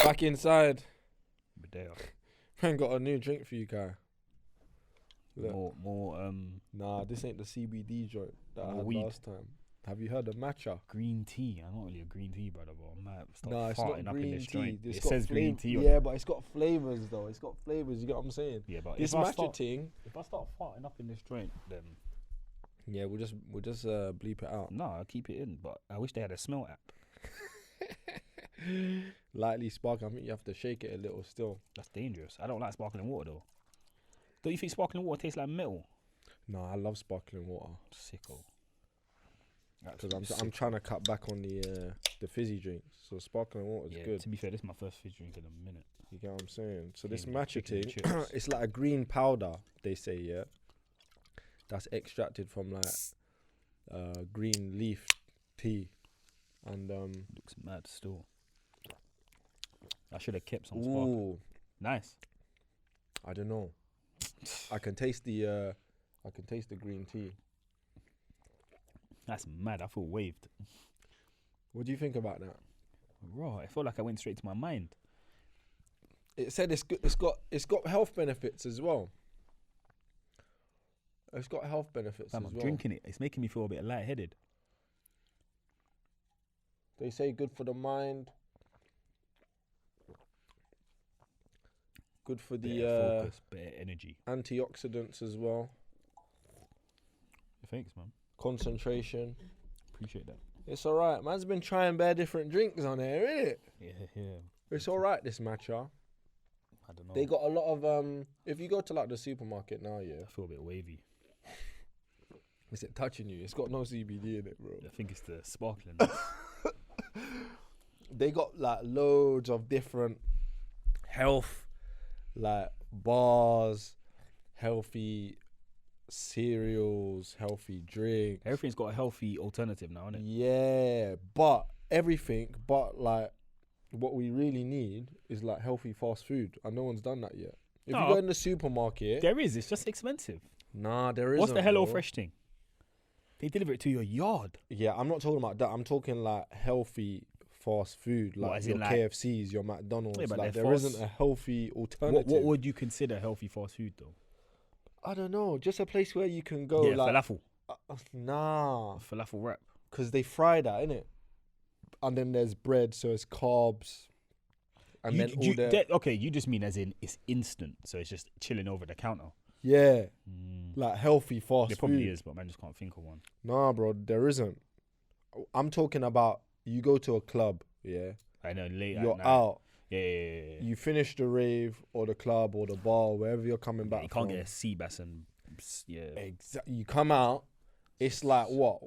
Back inside. Medea. Man got a new drink for you, guy. Look. More Nah, this ain't the CBD joint that I More had weed. last time. Have you heard of matcha? green tea. I'm not really a green tea brother, but I might start Nah, it's farting not up in green this tea. joint. It's It got says green tea on Yeah, it. but it's got flavors though. It's got flavors. You get what I'm saying? Yeah, but This if I matcha start, thing. if I start farting up in this joint, then Yeah, we'll just bleep it out. no, I'll keep it in. But I wish they had a smell app. Lightly sparkling. I think you have to shake it a little still. That's dangerous. I don't like sparkling water though. Don't you think sparkling water tastes like metal? Nah, I love sparkling water Sicko. because I'm trying to cut back on the fizzy drinks. So sparkling water is good. To be fair, this is my first fish drink in a minute. You get what I'm saying? So this Even like matcha chicken and thing, chips. it's like a green powder. They say that's extracted from like green leaf tea, and Looks mad still. I should have kept some sparkling. ooh, Nice. I don't know. I can taste the green tea. That's mad. I feel waved. What do you think about that? Raw. I feel like I went straight to my mind. It said it's good. It's got health benefits as well. It's got health benefits Fam, as I'm well. drinking it. It's making me feel a bit lightheaded. They say good for the mind. Good for the Better focus, better energy. antioxidants as well. Thanks, man. Concentration. Appreciate that. It's alright. Man's been trying bare different drinks on here, innit? Yeah. It's alright, this matcha. I don't know. They got a lot of if you go to like the supermarket now, yeah. I feel a bit wavy. Is it touching you? It's got no CBD in it, bro. I think it's the sparkling. They got like loads of different health like bars, healthy cereals, healthy drinks. Everything's got a healthy alternative now, innit? Yeah, but everything, but like what we really need is like healthy fast food, and no one's done that yet. If No. you go in the supermarket, There is. It's just expensive. nah, there isn't. What's the Hello bro. Fresh thing? They deliver it to your yard. Yeah, I'm not talking about that. I'm talking like healthy fast food, What, like as your in, like- KFCs, your McDonald's. Yeah, but like they're there fast- isn't a healthy alternative. What would you consider healthy fast food though? I don't know. Just a place where you can go. Yeah, like falafel. nah, A falafel wrap. because they fry that, innit? And then there's bread, so it's carbs. And then all the Okay, you just mean as in it's instant, so it's just chilling over the counter. yeah, Mm. like healthy fast There food. probably is, but man just can't think of one. Nah, bro, there isn't. I'm talking about you go to a club, yeah. I know late You're at night. out. Yeah. You finish the rave or the club or the bar, wherever you're coming back You can't from. get a sea bass and yeah. Exactly. You come out, it's like what?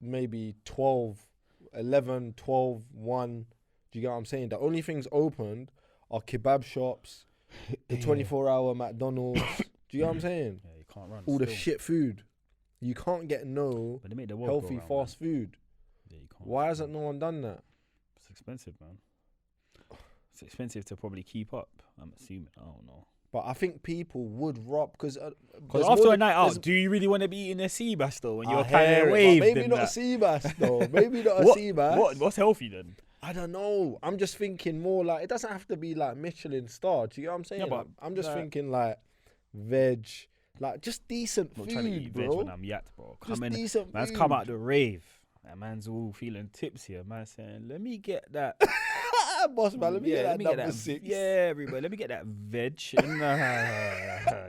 Maybe 12, 11, 12, 1. Do you get what I'm saying? The only things opened are kebab shops, the 24-hour McDonald's. Do you get what I'm saying? Yeah, you can't run. All the still. shit food. You can't get no But they make the world go healthy round, fast food. Man. Yeah, you can't. Why hasn't no one done that? It's expensive, man. It's expensive to probably keep up. I'm assuming. I don't know. But I think people would rob because Because after a night out, do you really want to be eating a sea bass though when you're kind of waved? maybe and not a that? sea bass though. Maybe not a What- sea bass. What's healthy then? I don't know. I'm just thinking more like it doesn't have to be like Michelin star. Do you get what I'm saying? Yeah, but I'm just like- thinking like veg, like just decent I'm not trying to food, eat veg bro. when I'm yacked, bro. Just Come in, decent man's food. come out the rave. That man's all feeling tipsy. Man saying, "Let me get that." Boss man, let me get that number 6. Yeah, everybody. Let me get that veg. Nah,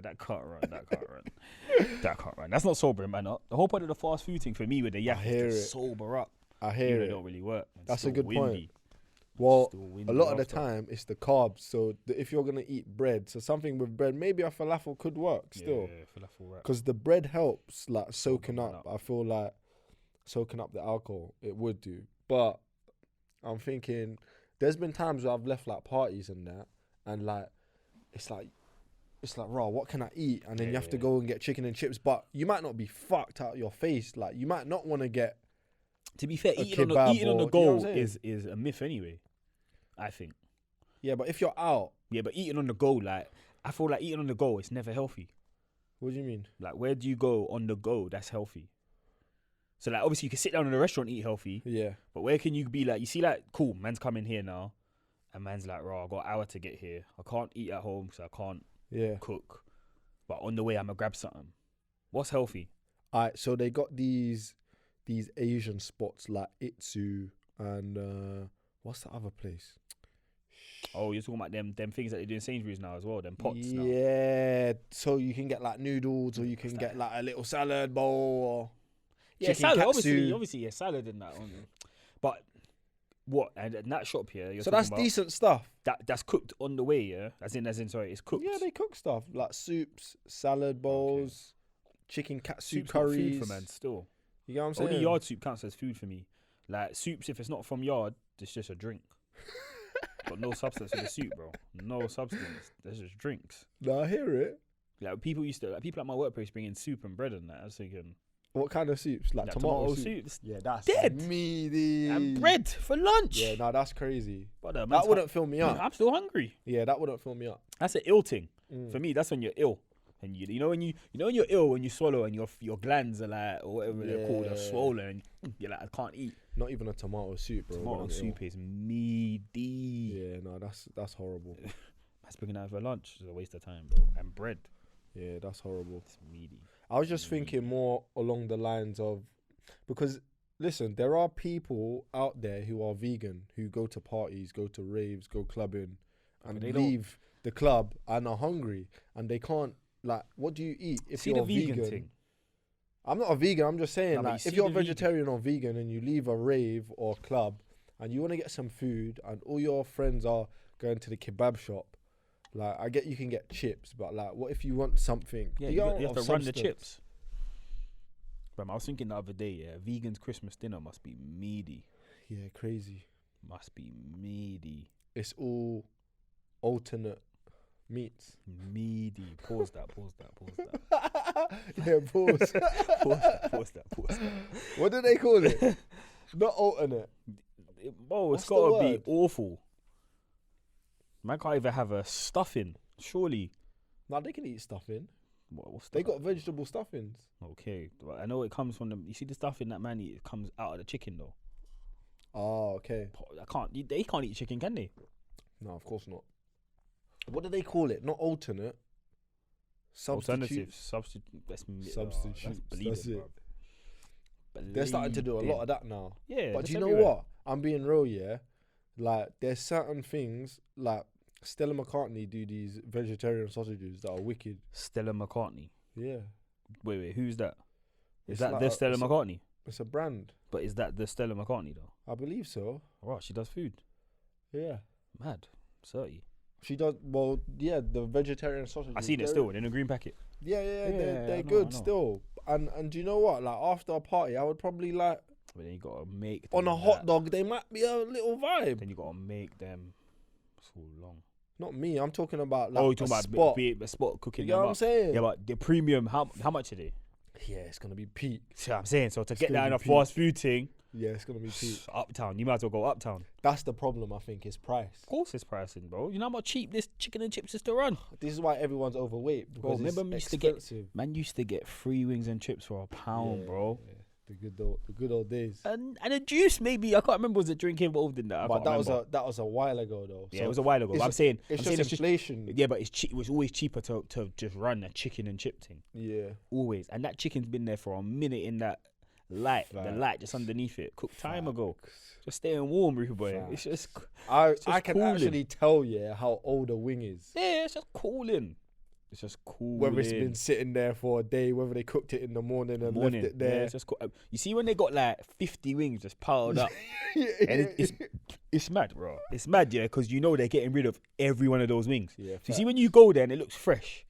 that can't run. That can't run. That's not sobering, man. The whole point of the fast food thing for me with the yak hear is to it. sober up. I Even hear though it. it don't really work. It's That's a still good point. windy. Well, Still a windy lot of the after. time it's the carbs. So if you're gonna eat bread, so something with bread, maybe a falafel could work still. Yeah, falafel wrap. Because the bread helps, like soaking man up. up. I feel like soaking up the alcohol, it would do. But I'm thinking, there's been times where I've left like parties and that, and like, it's like, raw. What can I eat? And then you have to Yeah. go and get chicken and chips. But you might not be fucked out your face. Like you might not want to get. To be fair, a eating kebab on the or- you know go what I'm is a myth anyway. I think. Yeah, but if you're out, Yeah, but eating on the go, like I feel like eating on the go, it's never healthy. what do you mean? Like where do you go on the go? That's healthy. So like obviously you can sit down in a restaurant and eat healthy, Yeah, but where can you be like you see like cool man's coming here now, and man's like, "Raw, I got an hour to get here. I can't eat at home because I can't Yeah. cook. But on the way, I'm gonna grab something. What's healthy? Alright, so they got these Asian spots like Itsu and what's the other place? Oh, you're talking about them things that they do in Sainsbury's now as well. Them pots now. Yeah, so you can get like noodles, or you can What's get that? like a little salad bowl, or Yeah, chicken salad. katsu. Obviously, yeah, salad and that. But what? And in that shop here, you're So talking that's about decent stuff. that's cooked on the way. Yeah, as in, sorry, it's cooked. Yeah, they cook stuff like soups, salad bowls, chicken katsu Soup's not curries. food for man. Still, You know what I'm saying? only yard soup counts as food for me. Like soups, if it's not from yard, it's just a drink. But no substance in the soup, bro. No substance. There's just drinks. No, I hear it. Like people at my workplace bring in soup and bread and that. I was thinking, What kind of soups? Like tomato soup. soup Yeah, that's Dead. meaty. and bread for lunch. Yeah, no, that's crazy. But, man's That wouldn't fill me up. I'm still hungry. Yeah, that wouldn't fill me up. That's an ill thing. Mm. For me, that's when you're ill. And you know when you're ill when you swallow and your glands are like, or whatever they're called, are Yeah. swollen and you're like, I can't eat. Not even a tomato soup, bro. Tomato when I'm ill. soup is meaty. Yeah, no, that's horrible. That's bringing out for lunch. It's a waste of time, bro. And bread. Yeah, that's horrible. It's meaty. I was just thinking more along the lines of, because listen, there are people out there who are vegan, who go to parties, go to raves, go clubbing, and they don't- leave the club and are hungry, and they can't, like, what do you eat if See you're the vegan vegan? thing. I'm not a vegan, I'm just saying, No, but like, you if see you're a the vegan- vegetarian or vegan and you leave a rave or club and you want to get some food and all your friends are going to the kebab shop, like, I get you can get chips, but like, what if you want something? Yeah, you you want have of to run the substance. chips. But I was thinking the other day, yeah, vegan's Christmas dinner must be meaty. Yeah, crazy. Must be meaty. It's all alternate meats. Meaty. Pause that. Yeah, pause. Pause that. What do they call it? Not alternate. Bro, What's it's the gotta be word? awful. Man can't even have a stuffing. Surely. Now they can eat stuffing. What's They that? got vegetable stuffings. Okay, but I know it comes from the. You see the stuffing that man eat. It comes out of the chicken though. Oh, okay. They can't eat chicken, can they? No, of course not. What do they call it? Not alternate. Alternatives. Substitute. That's Substitutes, bleeding, that's it. bro. They're starting to do a lot of Bleeding. that now. Yeah, But that's do you know everywhere. what? I'm being real, yeah. Like, there's certain things like Stella McCartney do these vegetarian sausages that are wicked. Stella McCartney. Yeah, Wait, who's that? Is It's that like the a- Stella it's a- McCartney? it's a brand. But is that the Stella McCartney though? I believe so. Right, she does food. Yeah, Mad. 30. she does. Well, yeah, the vegetarian sausages. I seen it they're- still in a green packet. Yeah, Yeah, they're I good know. still. And do you know what? Like, after a party, I would probably like But then you gotta make on them a hot that. dog. They might be a little vibe. Then you gotta make them so long. Not me. I'm talking about like Oh, you're a talking about spot. a spot cooking You know them what I'm up. saying? Yeah, but the premium, how much are they? Yeah, it's gonna be peak. See what I'm saying? So to get gonna that in be a peak. fast food thing, Yeah, it's gonna be peak. uptown, you might as well go uptown. That's the problem. I think is price. Of course it's pricing, bro. You know how much cheap this chicken and chips is to run? This is why everyone's overweight because remember it's we used to get- expensive. Man used to get 3 wings and chips for £1, Yeah, bro. yeah. The good old days. And a juice maybe. I can't remember, was a drink involved in that? I But can't that remember. was a while ago though. Yeah, So it was a while ago. But it's I'm saying it's I'm saying just inflation. yeah, but it was always cheaper to just run a chicken and chip thing. Yeah. Always. And that chicken's been there for a minute in that light, the light just Facts. underneath it, cooked time ago. Just staying warm, Ruby boy. It's just I just can cooling. actually tell how old a wing is. yeah, it's just cooling. It's just cooling. Whether it's been sitting there for a day, whether they cooked it in the morning and left it Yeah, there. it's just cool. You see when they got like 50 wings just piled up, and it's mad, bro. It's mad, yeah, because you know they're getting rid of every one of those wings. Yeah, So you see when you go there and it looks fresh,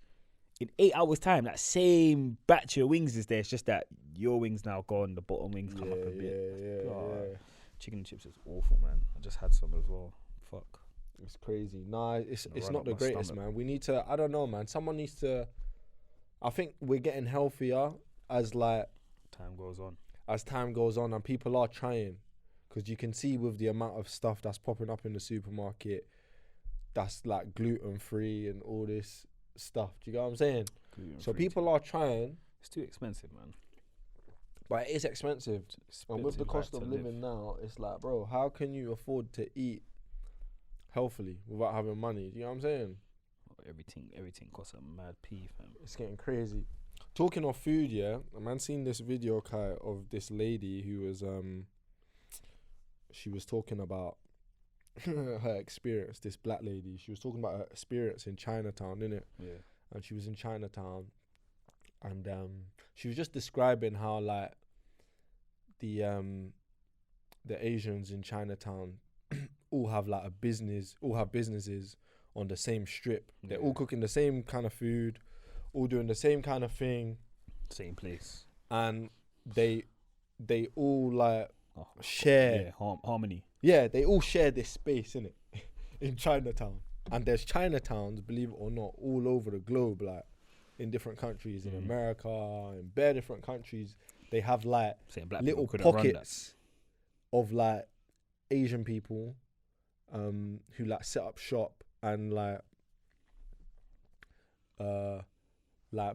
in 8 hours time, that same batch of wings is there. It's just that your wings now gone, the bottom wings come up a bit. Yeah. Chicken and chips is awful, man. I just had some as well. Fuck. It's crazy. Nah, it's Gonna it's run not up the my greatest, stomach. man. We need to. I don't know, man. Someone needs to. I think we're getting healthier as Time goes on. time goes on, and people are trying, because you can see with the amount of stuff that's popping up in the supermarket, that's like gluten free and all this stuff. Do you get what I'm saying? So Gluten-free people are trying, It's too expensive, man. but it is expensive. And with the Expensive cost life of to live. living now, it's like, bro, how can you afford to eat healthily without having money. You know what I'm saying? Everything costs a mad p, fam. It's getting crazy. Talking of food, yeah, a man seen this video, Kai, of this lady who was she was talking about her experience. This black lady, she was talking about her experience in Chinatown, innit? Yeah. And she was in Chinatown, and she was just describing how like the Asians in Chinatown all have like businesses on the same strip. They're all cooking the same kind of food, all doing the same kind of thing, Same place. and they all like share. Yeah, harmony. Yeah, they all share this space, innit? In Chinatown. And there's Chinatowns, believe it or not, all over the globe, like in different countries, in America, in bare different countries. They have like little pockets of like Asian people who like set up shop and like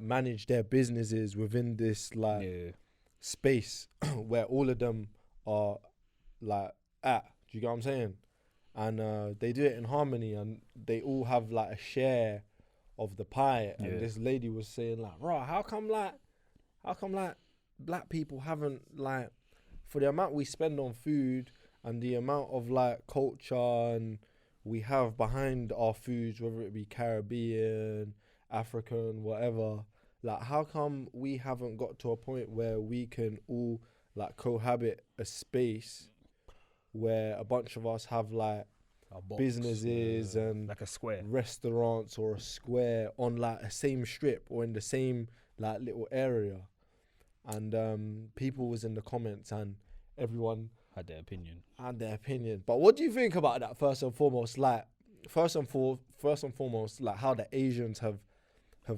manage their businesses within this like space where all of them are like at. Do you get what I'm saying? And they do it in harmony, and they all have like a share of the pie. And this lady was saying like, "Raw, how come black people haven't like, for the amount we spend on food and the amount of like culture and we have behind our foods, whether it be Caribbean, African, whatever, like how come we haven't got to a point where we can all like cohabit a space where a bunch of us have like businesses and like a square restaurants or a square on like a same strip or in the same like little area?" And people was in the comments and everyone had their opinion. But what do you think about that? First and foremost, like first and foremost, like how the Asians have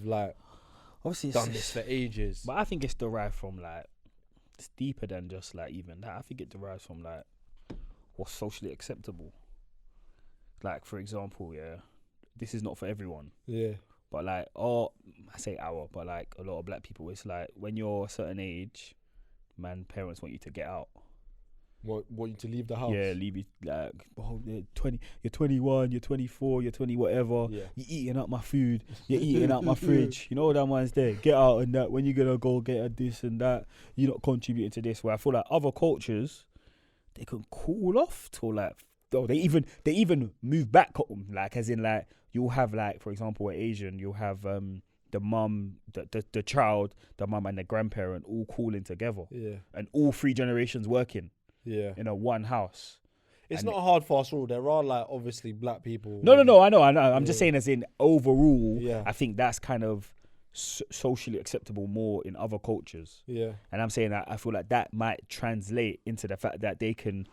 like obviously done this for ages. But I think it's derived from like, it's deeper than just like even that. I think it derives from like what's socially acceptable. Like for example, this is not for everyone. Yeah. But like, but like a lot of black people, it's like when you're a certain age, parents want you to get out. Want you to leave the house? Yeah, leave you like, you're 20, you're 21, you're 24, you're 20, whatever. Yeah. You're eating up my food, you're eating out my fridge. You know that man's there. Get out and that. When you gonna go get a this and that, you're not contributing to this. Where I feel like other cultures, they can cool off to like, they even move back, like as in like you'll have like, for example, an Asian, you'll have the mum, the child, the mum and the grandparent all cooling together. Yeah. And all three generations working. Yeah. In a one house. It's not a hard fast rule. There are like obviously black people. No, I know. I'm just saying as in overall, I think that's kind of socially acceptable more in other cultures. Yeah. And I'm saying that I feel like that might translate into the fact that they can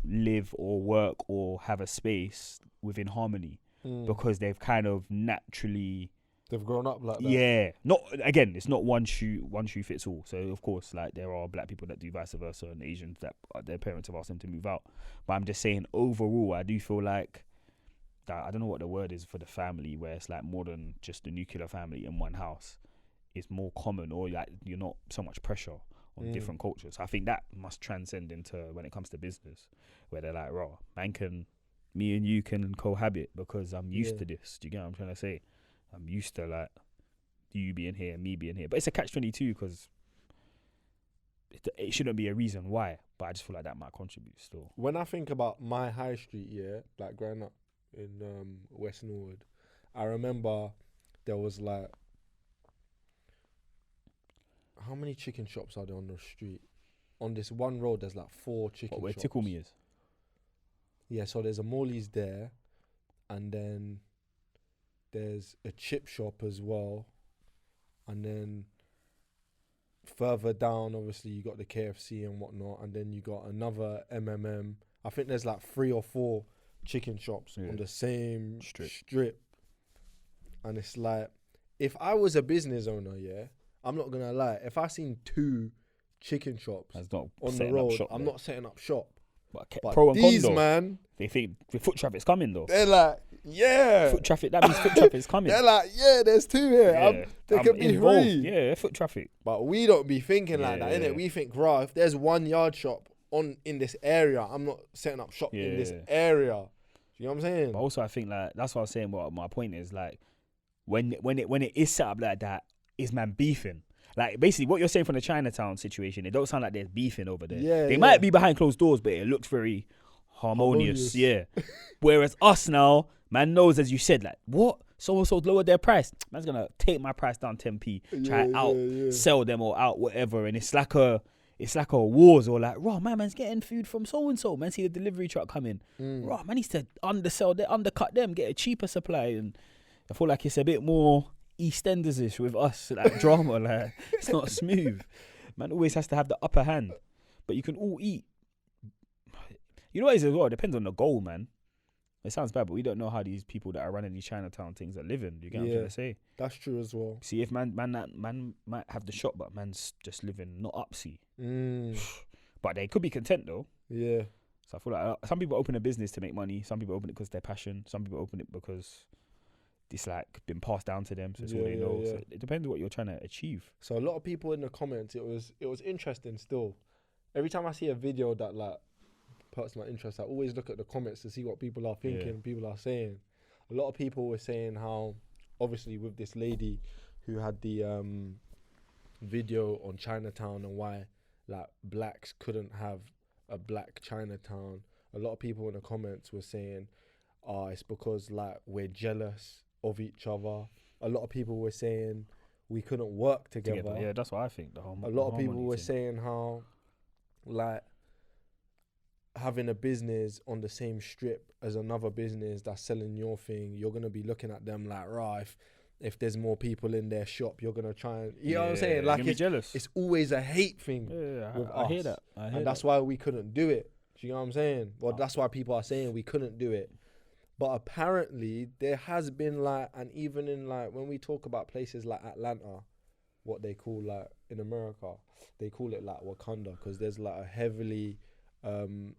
live or work or have a space within harmony because they've kind of naturally... They've grown up like that. Yeah. It's not one shoe fits all. So of course, like there are black people that do vice versa and Asians that their parents have asked them to move out. But I'm just saying overall, I do feel like that, I don't know what the word is for the family where it's like more than just the nuclear family in one house. It's more common, or like you're not so much pressure on different cultures. I think that must transcend into when it comes to business, where they're like, raw, me and you can cohabit because I'm used to this. Do you get what I'm trying to say? I'm used to like you being here and me being here. But it's a catch-22 because it shouldn't be a reason why. But I just feel like that might contribute still. When I think about my high street, like growing up in West Norwood, I remember there was like, how many chicken shops are there on the street? On this one road, there's like 4 chicken shops. Where Tickle Me is? Yeah, so there's a Morley's there, and then there's a chip shop as well, and then further down, obviously, you got the KFC and whatnot, and then you got another MMM. I think there's like 3 or 4 chicken shops on the same strip. And it's like, if I was a business owner, I'm not gonna lie, if I seen 2 chicken shops on the road, I'm not setting up shop. But pro and these con, man, they think the foot traffic's coming though. they're like, foot traffic. That means foot traffic's coming. They're like, there's 2 here. They could be involved. 3. Yeah, foot traffic. But we don't be thinking like that, innit? We think, if there's one yard shop in this area, I'm not setting up shop in this area. Do you know what I'm saying? But also, I think like that's what I was saying. What my point is like, when it is set up like that, is man beefing? Like basically, what you're saying from the Chinatown situation, it don't sound like there's beefing over there. Yeah, They yeah. might be behind closed doors, but it looks very harmonious. Yeah. Whereas us now, man knows, as you said, like what so and so lowered their price. Man's gonna take my price down 10p, try sell them or out whatever, and it's like a wars or like, raw man's getting food from so and so. Man, see the delivery truck coming. Raw man needs to undercut them, get a cheaper supply, and I feel like it's a bit more EastEnders-ish with us, like drama. Like it's not smooth. Man always has to have the upper hand, but you can all eat. You know what it is as well? It depends on the goal, man. It sounds bad, but we don't know how these people that are running these Chinatown things are living. You get what I'm trying to say? That's true as well. See, if man might have the shop, but man's just living not upsy. But they could be content though. Yeah. So I feel like some people open a business to make money. Some people open it because they're passion. Some people open it because it's like been passed down to them, so it's all they know. So it depends on what you're trying to achieve. So a lot of people in the comments, it was interesting still. Every time I see a video that like perks my interest, I always look at the comments to see what people are thinking, people are saying. A lot of people were saying how, obviously with this lady who had the video on Chinatown and why like blacks couldn't have a black Chinatown, a lot of people in the comments were saying, it's because like we're jealous of each other. A lot of people were saying we couldn't work together. Yeah, that's what I think. A lot of people were saying how like having a business on the same strip as another business that's selling your thing, you're gonna be looking at them like, right, if there's more people in their shop, you're gonna try and you know what I'm saying? Like it's jealous. It's always a hate thing. I hear that. And that's why we couldn't do it. Do you know what I'm saying? Well, that's why people are saying we couldn't do it. But apparently there has been like, and even in like when we talk about places like Atlanta, what they call like in America, they call it like Wakanda because there's like a heavily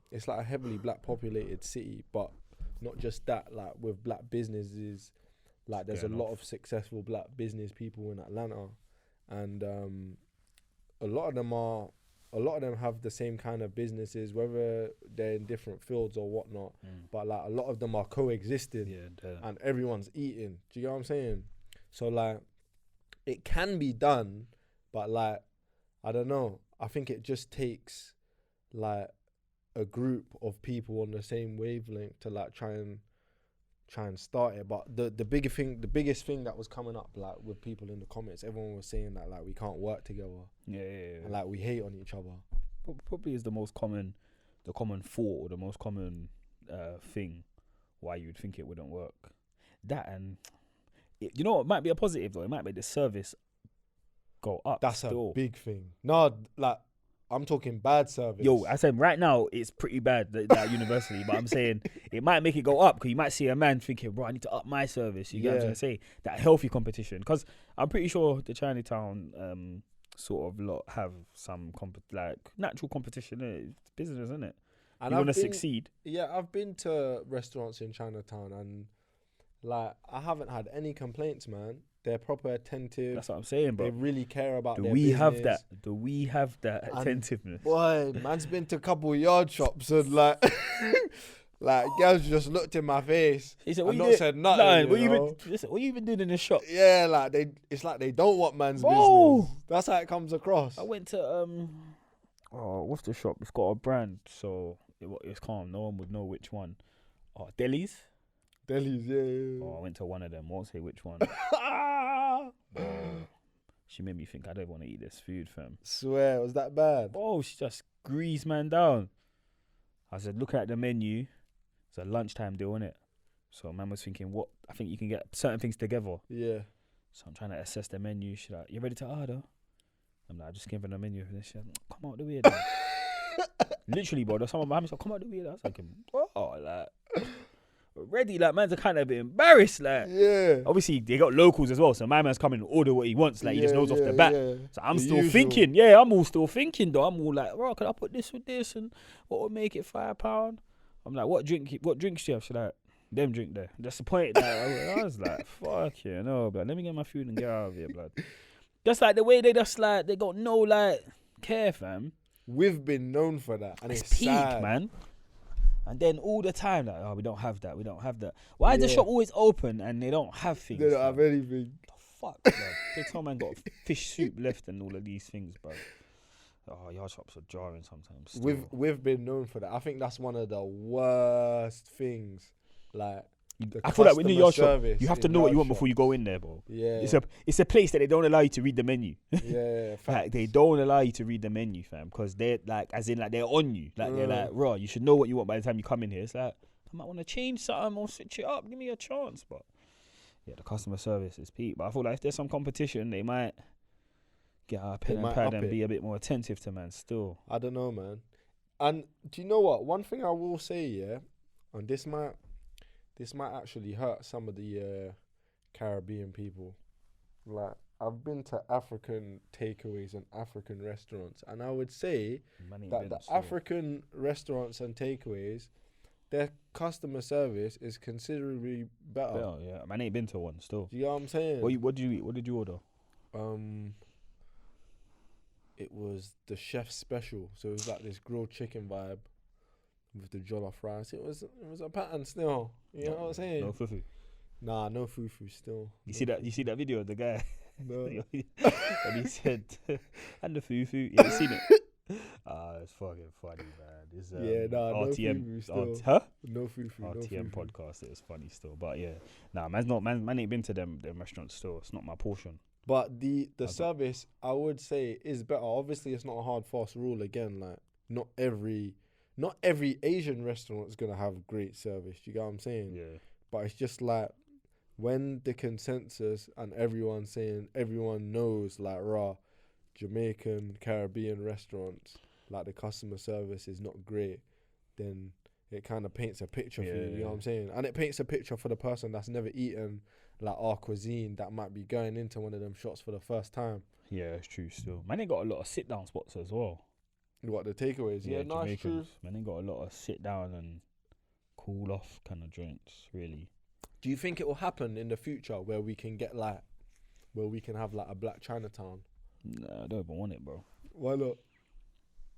it's like a heavily black populated city, but not just that, like with black businesses, like there's a lot of successful black business people in Atlanta, and a lot of them have the same kind of businesses, whether they're in different fields or whatnot, but like a lot of them are coexisting and everyone's eating. Do you know what I'm saying? So like it can be done, but like I don't know, I think it just takes like a group of people on the same wavelength to like try and start it. But the biggest thing that was coming up like with people in the comments, everyone was saying that like we can't work together. And like we hate on each other. Probably is the common thought or the most common thing why you'd think it wouldn't work. That and you know what might be a positive though. It might make the service go up. That's still a big thing. No, like I'm talking bad service. Yo, I said right now it's pretty bad that university, but I'm saying it might make it go up because you might see a man thinking, bro, I need to up my service. You get what I'm trying to say? That healthy competition, because I'm pretty sure the Chinatown sort of lot have some like natural competition. It's business, isn't it? And you want to succeed. Yeah, I've been to restaurants in Chinatown and like I haven't had any complaints, man. They're proper attentive. That's what I'm saying, bro. They really care about their business. Do we have that and attentiveness? Boy, man's been to a couple of yard shops and like, like girls just looked in my face and not said nothing. What you even doing in the shop? Yeah, like it's like they don't want man's business. That's how it comes across. I went to what's the shop? It's got a brand, so it's calm. No one would know which one. Deli's. Deli's, yeah. I went to one of them. Won't say which one. She made me think I don't want to eat this food, fam. Swear, was that bad? She just greased man down. I said, looking at the menu, it's a lunchtime deal, innit? So man was thinking, I think you can get certain things together. Yeah. So I'm trying to assess the menu. She's like, you ready to order? I'm like, I just came from the menu for this shit. Come out the way, then. Literally, bro. Someone behind me said, come out the way. I was like, ready, like man's a kind of a bit embarrassed, like obviously they got locals as well, so my man's coming to order what he wants, like he just knows off the bat. So I'm still thinking, I'm all still thinking though. I'm all like, oh, can I put this with this and what would make it £5? I'm like, what drinks do you have? She's like, them drink there. That's the point. Like, I was like, fuck yeah, no, but let me get my food and get out of here, blood. Just like the way they just like they got no like care, fam. We've been known for that, and it's peak, sad, man. And then all the time, like, oh, we don't have that. We don't have that. Why is the Yeah. shop always open and they don't have things? They don't fam? have anything. The fuck, bro. They tell man got fish soup left and all of these things, bro. Oh, yard shops are jarring sometimes. Still. We've been known for that. I think that's one of the worst things. Like, the I feel like with New customer York shop, service you have to in know what you yard want before you shops. go in there, bro. Yeah. It's a place that they don't allow you to read the menu. Yeah. Like Facts. they don't allow you to read the menu, fam, because they're like, as in like they're on you. Like they're like, raw. You should know what you want by the time you come in here. It's like I might want to change something or switch it up. Give me a chance, but yeah, the customer service is peak. But I feel like if there's some competition, they might get a pen and might pad up and it. be a bit more attentive to man. Still, I don't know, man. And do you know what? One thing I will say, yeah, and this might actually hurt some of the Caribbean people. Like, I've been to African takeaways and African restaurants, and I would say man ain't that been the still. African restaurants and takeaways, their customer service is considerably better. Yeah, yeah, man ain't been to one still. Do you know what I'm saying? What did you eat? What did you order? It was the chef's special, so it was like this grilled chicken vibe with the jollof rice. It was a pattern still. You know what I'm saying? No fufu. Nah, no fufu still. You see that video of the guy No. and he said and the fufu. Yeah, you seen it? It's fucking funny, man. It's, Yeah, nah, no RTM, fufu still. huh? No fufu. No RTM fufu. podcast. It was funny still, but yeah, nah, man ain't been to them restaurants still. It's not my portion. But the don't- service, I would say, is better. Obviously, it's not a hard fast rule. Again, like not every Asian restaurant is gonna have great service. You get what I'm saying? Yeah, But it's just like when the consensus and everyone knows, like, raw Jamaican, Caribbean restaurants, like the customer service is not great, then it kind of paints a picture for you. You know what I'm saying? And it paints a picture for the person that's never eaten like our cuisine, that might be going into one of them shops for the first time. yeah, it's true. Still, man ain't got a lot of sit down spots as well. What, the takeaways? Yeah, no, it's true. Jamaicans, man ain't got a lot of sit down and cool off kind of joints, really. Do you think it will happen in the future where we can have like a black Chinatown? Nah, I don't even want it, bro. Why not?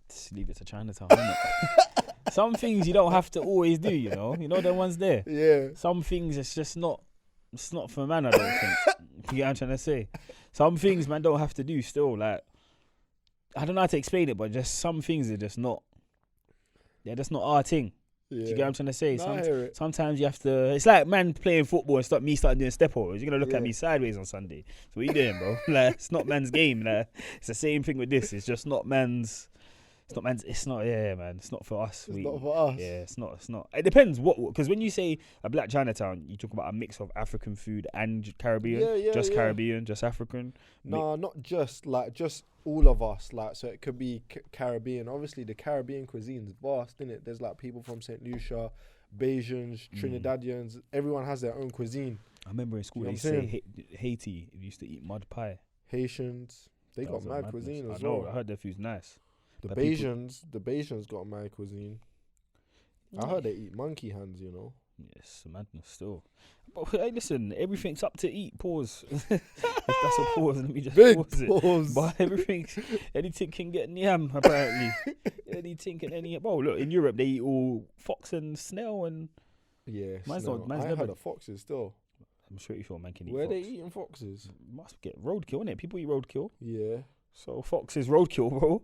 Just leave it to Chinatown. innit? Some things you don't have to always do, you know. You know the ones there. Yeah. Some things it's just not. It's not for man. I don't think. You get what I'm trying to say? Some things man don't have to do. Still, like I don't know how to explain it, but just some things are just not. They're just not our thing. Yeah. Do you get what I'm trying to say? No, I hear it. Sometimes you have to. It's like man playing football and starting doing step overs. You're gonna look at Yeah. me sideways on Sunday. So what you doing, bro? Like it's not man's game. Like it's the same thing with this. It's just not man's. It's not man's. It's not. Yeah, man. It's not for us. It's not for us. Yeah, it's not. It's not. It depends what. Because when you say a black Chinatown, you talk about a mix of African food and Caribbean. Yeah, just yeah. Caribbean, just African. No, not just all of us. Like, so it could be Caribbean. Obviously, the Caribbean cuisine's vast, isn't it? There's like people from St. Lucia, Bajans, Trinidadians. Everyone has their own cuisine. I remember in school You know they used what to I'm say Haiti used to eat mud pie. Haitians, they That got was a mad madness. cuisine as I know. well. I heard their food's nice. The but people- Bajans got mad cuisine. I heard they eat monkey hands, you know. Yes, madness still. But hey, listen, everything's up to eat. Pause. If that's a pause, let me just Big pause it. pause. But anything can get nyam, apparently. Anything can Bro, look, in Europe, they eat all fox and snail and... Yeah, Mine's no, not- mine's I never- heard of foxes still. I'm sure you feel man can eat Where fox. they eating foxes? Must get roadkill, innit? People eat roadkill. Yeah. So fox is roadkill, bro.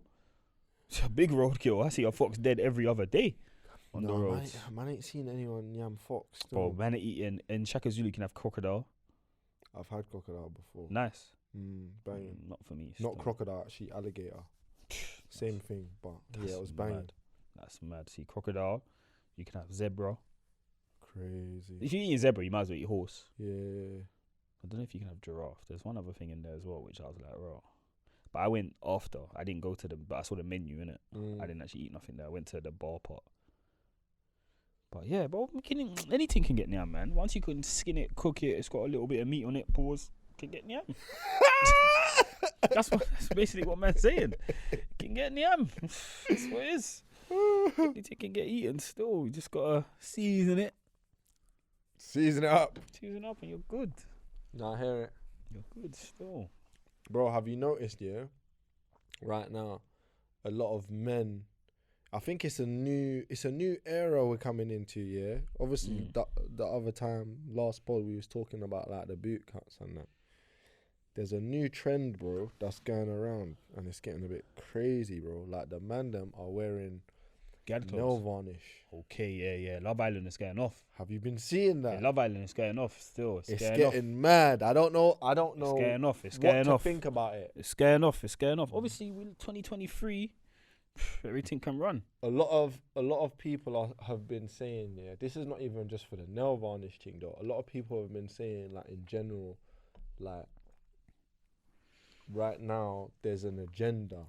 It's a big roadkill. I see a fox dead every other day on the No, roads. man ain't seen anyone yam fox. Bro, Still. man are eating... In Shaka Zulu, you can have crocodile. I've had crocodile before. Nice. Banging. Not for me. Not still. crocodile, actually alligator. Same thing, but yeah, it was banging. Mad. That's mad. See, crocodile. You can have zebra. Crazy. If you eat zebra, you might as well eat horse. Yeah. I don't know if you can have giraffe. There's one other thing in there as well, which I was like, raw. But I went after. I didn't go to them, but I saw the menu in it. I didn't actually eat nothing there. I went to the bar part. But yeah, bro, anything can get nyam, man. Once you can skin it, cook it, it's got a little bit of meat on it. Pause. Can get nyam. That's basically what man's saying. Can get nyam. That's what it is. Anything can get eaten still. You just gotta season it. Season it up. Season up and you're good. Nah, I hear it. You're good still. Bro, have you noticed, yeah? Right now, a lot of men, I think it's a new era we're coming into. Yeah, obviously the other time last pod we was talking about like the boot cuts and that. There's a new trend, bro, that's going around, and it's getting a bit crazy, bro. Like the man them are wearing nail varnish. Okay, yeah. Love Island is getting off. Have you been seeing that? Yeah, Love Island is getting off still. It's getting mad. I don't know. It's getting off. It's what getting to off. think about it. It's getting off. Obviously, we're 2023. Everything can run. A lot of people have been saying, yeah, this is not even just for the nail varnish thing though. A lot of people have been saying, like in general, like right now there's an agenda,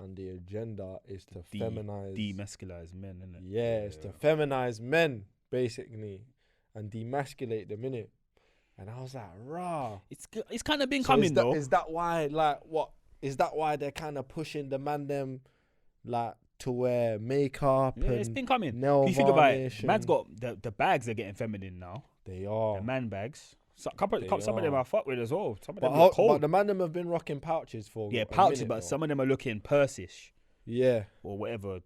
and the agenda is to feminize, demasculize men, innit? Yeah, it's to feminize men basically, and demasculate them, innit? And I was like, rah. It's kind of been coming though. Is that why? Like, what is that? Why they're kind of pushing the man them, like, to wear makeup? Yeah, and it's been coming. Nail you think about varnish it, man's got the bags are getting feminine now. They are The man bags. So, some of them I fuck with as well. Some of them but, look cold. but the man them have been rocking pouches for a pouches, minute, but though. some of them are looking purse-ish Yeah, or whatever,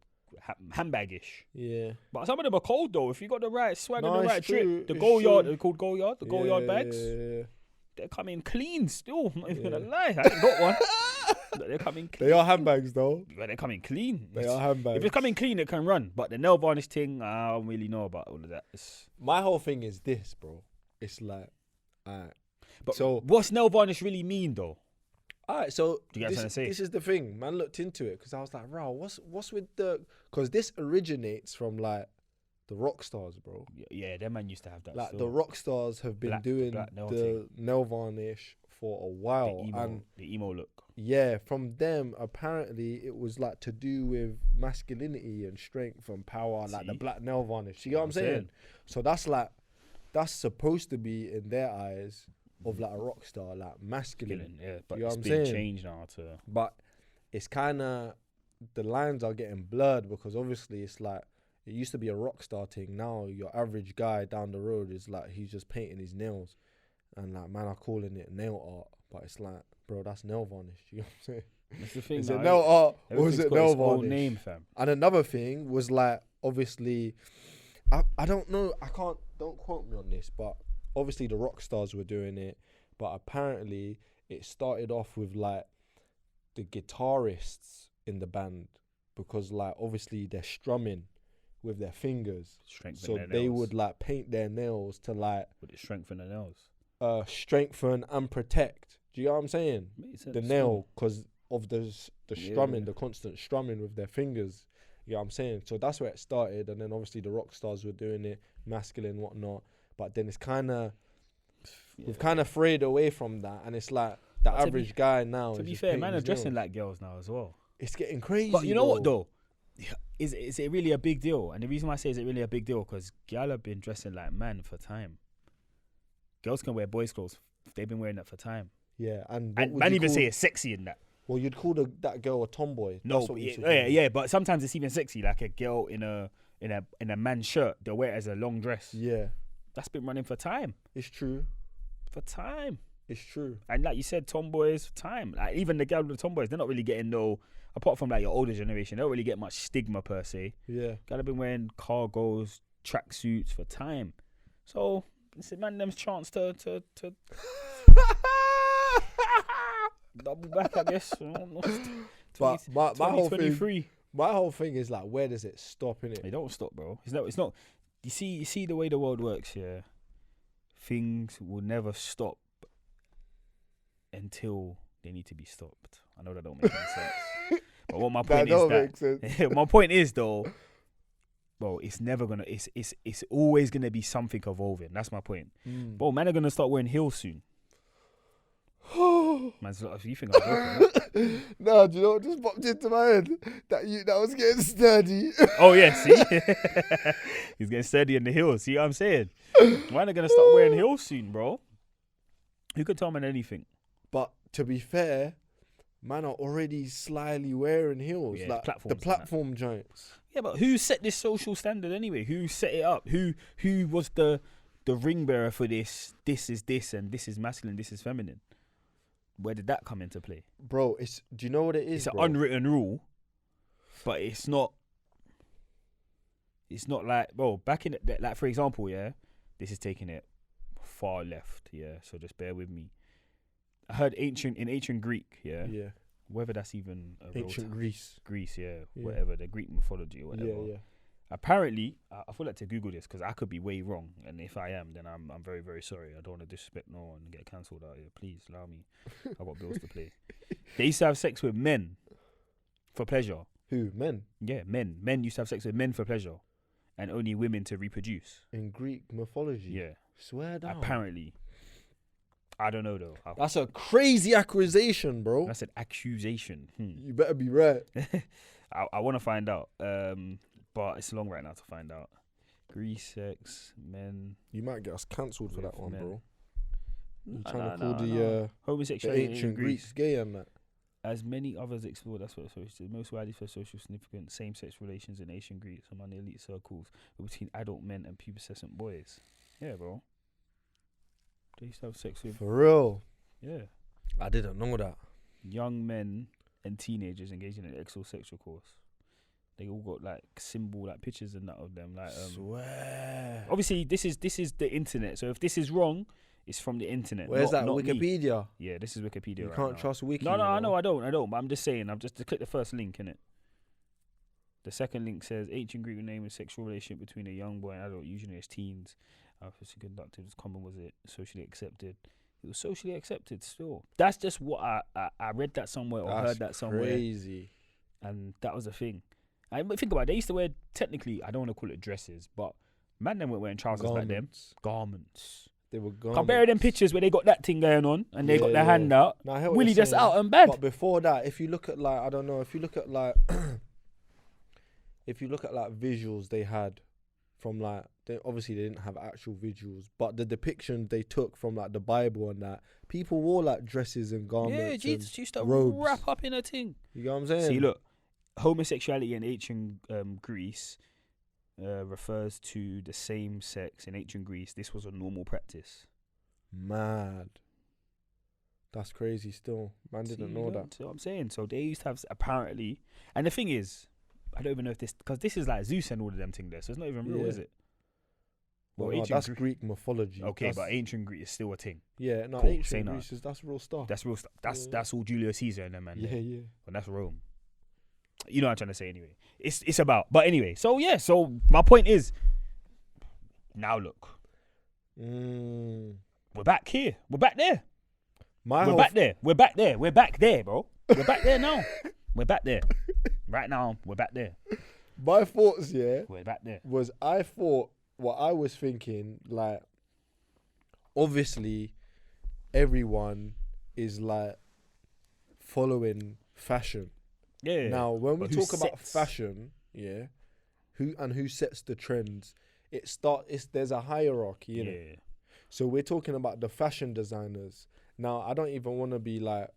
handbag-ish. yeah. But some of them are cold though. If you got the right swag and No, the it's right true, drip, the it's goal yard, true. they're called goal yard, the goal yard bags, Yeah. they're coming clean still. I'm not even gonna lie, I ain't got one. But they're coming clean. They are handbags though. But they're coming clean. They are handbags. If it's coming clean, it can run. But the nail varnish thing, I don't really know about all of that. My whole thing is this, bro. It's like, alright. But So what's nail varnish really mean though? Alright, so Do you get what I'm trying to say? this is the thing. Man looked into it because I was like, "Wow, what's with the?" Because this originates from the rock stars, bro. Yeah, them man used to have that. Like still. the rock stars have been doing black nail the nail varnish for a while, the emo look. yeah, from them apparently it was like to do with masculinity and strength and power, like the See? black nail varnish. You get what I'm saying? So that's supposed to be in their eyes of like a rock star, like masculine. Yeah, but You know it's what I'm been saying? changed now to. But it's kind of, the lines are getting blurred because obviously it's like, it used to be a rock star thing. Now your average guy down the road is like, he's just painting his nails, and like man are calling it nail art, but it's like, bro, that's nail varnish. You know what I'm saying? That's the thing. Is it nail art or is everything's it got nail its own varnish? name, fam. And another thing was like, obviously, I don't know, don't quote me on this, but obviously the rock stars were doing it, but apparently it started off with like the guitarists in the band, because like obviously they're strumming with their fingers, so they would like paint their nails to like Would it strengthen the nails? strengthen and protect. Do you know what I'm saying? Makes sense, The nail, because of the strumming, Yeah. the constant strumming with their fingers. You know what I'm saying? So that's where it started, and then obviously the rock stars were doing it, masculine, whatnot. But then it's kind of, we've kind of frayed away from that, and it's like the But to average be- guy now. To is be just fair, painting man are his dressing nails. like girls now as well. It's getting crazy. But you know what bro. though? Is it really a big deal? And the reason why I say is it really a big deal because girls have been dressing like men for time. Girls can wear boys' clothes. They've been wearing that for time. Yeah, and And man even say it's sexy in that. well, you'd call that girl a tomboy. No, That's what you should yeah, do. but sometimes it's even sexy. Like a girl in a man's shirt, they'll wear it as a long dress. Yeah, That's been running for time. it's true. For time. It's true. And like you said, tomboys for time. Like even the girl with the tomboys, they're not really getting apart from like your older generation, they don't really get much stigma per se. Yeah. Girls have been wearing cargos, tracksuits for time. So it's a man them's chance to double back, I guess. But my whole thing, 2023. my whole thing is like, where does it stop in it? It don't stop, bro. It's not. You see the way the world works. Yeah, things will never stop until they need to be stopped. I know that don't make any sense. But what my point is make sense. that my point is though, bro, it's never gonna. It's always gonna be something evolving. That's my point. Bro, man are gonna start wearing heels soon. Man's like, you think I'm joking? Right? No, do you know what just popped into my head? That was getting sturdy. Oh yeah, see, he's getting sturdy in the heels. See what I'm saying? Man are gonna start wearing heels soon, bro. Who could tell man anything? But to be fair, man are already slyly wearing heels, Yeah, like platforms the and that. platform giants. Yeah, but who set this social standard anyway? Who set it up? Who was the ring bearer for this? This is this and this is masculine. This is feminine. Where did that come into play? Bro, do you know what it is? It's an bro? unwritten rule, but it's not It's not like, bro, back in like, for example, yeah, this is taking it far left, yeah. So just bear with me. I heard in ancient Greek, yeah, Yeah. whether that's even a real Ancient Greece. Greece, yeah, Yeah. whatever, the Greek mythology or whatever. Yeah, yeah. Apparently, I feel like to Google this because I could be way wrong, and if I am, then I'm very, very sorry. I don't want to disrespect no one and get cancelled out here. Please allow me. I've got bills to pay. They used to have sex with men for pleasure. Who? Men? Yeah, men. Men used to have sex with men for pleasure, and only women to reproduce. In Greek mythology? Yeah, Swear down. apparently. I don't know though. That's a crazy accusation, bro. That's an accusation. You better be right. I want to find out, but it's long right now to find out. Greece sex men. You might get us cancelled for With that one, men. bro. You Nah, trying nah, to call nah, the nah. Homosexuality in ancient Greece. Greeks gay and that? As many others explored, that's what the most widely for social significant same-sex relations in ancient Greece among the elite circles were between adult men and pubescent boys. Yeah, bro. They used to have sex with, For real? yeah, I didn't know that. young men and teenagers engaging in exosexual course. They all got like symbol, like pictures and that of them. Like, Swear. obviously this is the internet. So if this is wrong, it's from the internet. Where's not that? me. Wikipedia? Yeah, this is Wikipedia. You right can't now. trust Wiki. No, you I know, I don't. But I'm just saying, I've just to click the first link in it. The second link says ancient Greek name is sexual relationship between a young boy and adult, usually as teens. Obviously conducted as common was it socially accepted. It was socially accepted still. That's just what I read that somewhere or That's heard that somewhere, crazy. and that was the thing. I think about it, they used to wear, technically, I don't want to call it dresses, but man, them weren't wearing trousers like them. Garments. They were garments. Compare them pictures where they got that thing going on and they got their hand out. No, I hear what Willie you're just saying. out and bad. But before that, if you look at like, I don't know, if you look at like visuals they had from like, obviously they didn't have actual visuals, but the depiction they took from like the Bible and that, people wore like dresses and garments. Yeah, Jesus used to robes. wrap up in a thing. You know what I'm saying? See, look, homosexuality in ancient Greece refers to the same sex. In ancient Greece, this was a normal practice. Mad. That's crazy still. Man didn't know that. So I'm saying, so they used to have, apparently, and the thing is, I don't even know if this, because this is like Zeus and all of them thing there, so it's not even real, Yeah. is it? Well, Well, no, ancient that's Greek- Greek mythology. Okay, That's- but ancient Greece is still a thing. yeah, no, Cool, say ancient no. Greece that's real stuff. That's real stuff. Yeah. That's all Julius Caesar and them, man. yeah, yeah. And that's Rome. You know what I'm trying to say anyway. It's about. But anyway, so yeah, so my point is, now look, Mm. we're back here. We're back there. My We're whole back there. We're back there. We're back there, bro. We're back there now. We're back there. Right now, we're back there. my thoughts, yeah, We're back there. was I thought what I was thinking, like, obviously, everyone is like following fashion. Yeah. Now, when we But who talk about sets? fashion, yeah, who sets the trends? There's a hierarchy, yeah. in it. So we're talking about the fashion designers. Now, I don't even want to be like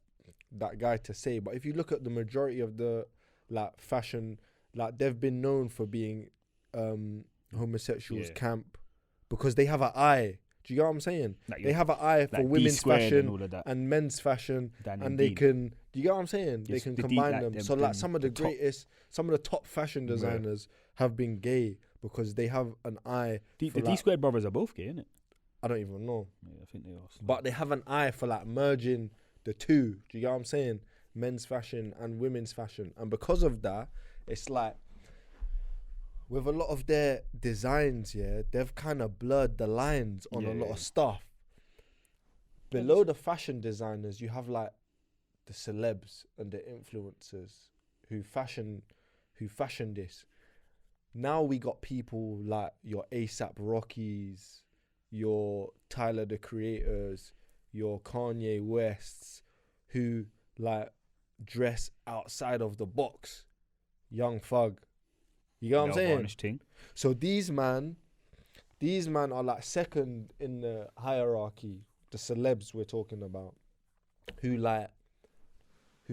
that guy to say, but if you look at the majority of the like fashion, like they've been known for being homosexuals Yeah. camp because they have an eye. Do you get what I'm saying? Like They have an eye for like women's D-squared fashion and all of that. and men's fashion, Danny and they Dean. can. Do you get what I'm saying? They Yes, can the combine like them. them- So like them- some of the the top- greatest, some of the top fashion Yeah. designers have been gay because they have an eye. The for, D like- squared brothers are both gay, innit? I don't even know, Yeah, I think they are. but they have an eye for like merging the two. Do you get what I'm saying? Men's fashion and women's fashion, and because of that, it's like with a lot of their designs, yeah, they've kind of blurred the lines on a lot Yeah. of stuff. Below the fashion designers, you have like the celebs and the influencers who fashion this. Now we got people like your ASAP Rockies, your Tyler the Creators, your Kanye Wests, who like dress outside of the box. Young Thug. You get what I'm saying? Thing. So these man are like second in the hierarchy, the celebs we're talking about, who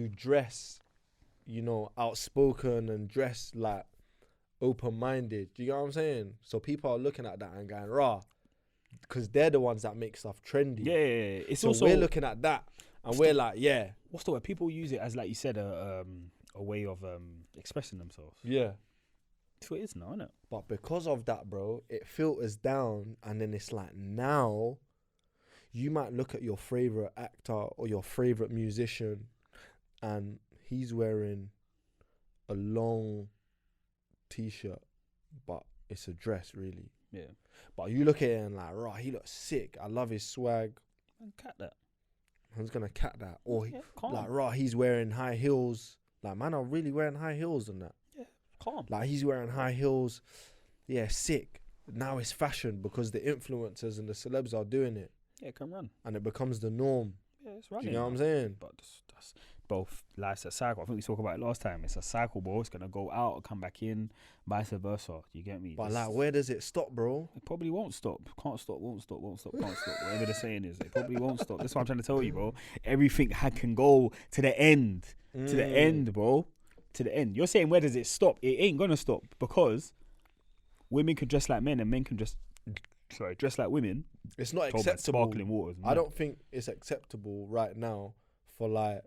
dress, outspoken and dress like open-minded. Do you get what I'm saying? So people are looking at that and going, rah, because they're the ones that make stuff trendy. Yeah, it's So also we're looking at that and we're like, yeah, what's the word? People use it as, like you said, a way of expressing themselves. yeah. That's what it is now, isn't it? But because of that, bro, it filters down, and then it's like now you might look at your favorite actor or your favorite musician, and he's wearing a long t-shirt, but it's a dress, really. Yeah. But you look at it and like, right, he looks sick. I love his swag. Man, cat that. I'm just gonna cat that. Or Yeah, calm. like, right, he's wearing high heels. Like, man, I'm really wearing high heels and that. Calm. Like, he's wearing high heels. Yeah, sick. Now it's fashion because the influencers and the celebs are doing it, Yeah, it can run. and it becomes the norm. Yeah, it's Do running. you know what I'm saying? But that's both. Like, it's a cycle. I think we talked about it last time. It's a cycle, bro. It's gonna go out, come back in, vice versa. You get me? But This- like, where does it stop, bro? it probably won't stop. Can't stop. Won't stop. Won't stop. Can't stop. Whatever the saying is, it probably won't stop. That's what I'm trying to tell you, bro. Everything can go to the end. To the end, bro. To the end. You're saying where does it stop? It ain't gonna stop because women can dress like men and men can dress like women. It's not Talking about acceptable. Sparkling waters. I don't think it's acceptable right now for like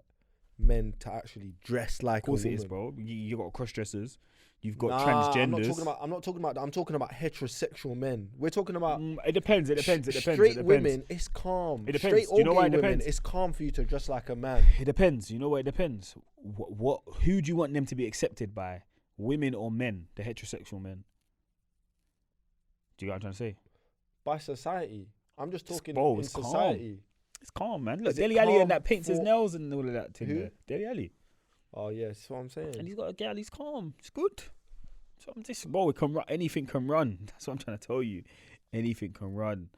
men to actually dress like Of course a it woman. is, bro. You got cross dressers. You've got Nah, transgenders. I'm not talking about. I'm talking about heterosexual men. We're talking about. It depends. It depends. Straight women, it's calm. It depends. Straight Do you know or why gay it women, depends? it's calm for you to dress like a man. It depends. You know what? It depends. Who do you want them to be accepted by? Women or men? The heterosexual men. Do you get what I'm trying to say? By society. I'm just talking bro, in it's calm. society. It's calm, man. Look, Is it Dele Alli and calm that paints his for- nails and all of that thing Who? there. Dele Alli. Oh yeah, that's what I'm saying. And he's got a girl. He's calm. It's good. So I'm just, bro, it can run. Anything can run. That's what I'm trying to tell you. Anything can run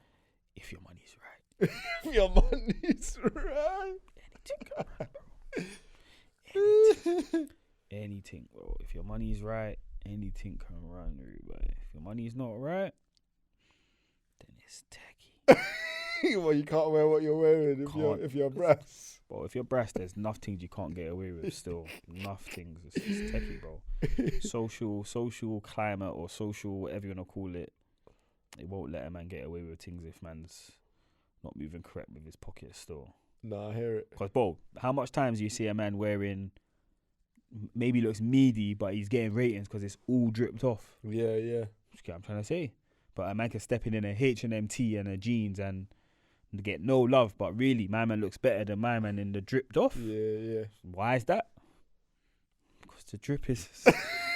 if your money's right. Your money's right. Anything, bro. If your money's right, anything can run, but if your money's not right, then it's tacky. Well, you can't wear what you're wearing Can't. if you're brass. Bro, if you're brass, there's nothing you can't get away with still. Nothing. It's techie, bro. Social climate or social, whatever you want to call it, it won't let a man get away with things if man's not moving correct with his pockets still. Nah, I hear it. Because, bro, how much times do you see a man wearing, maybe looks meaty, but he's getting ratings because it's all dripped off? Yeah. That's what I'm trying to say. But a man can step in a H&M tee and a jeans and get no love, but really, my man looks better than my man in the dripped off. Yeah. Why is that? Because the drip is,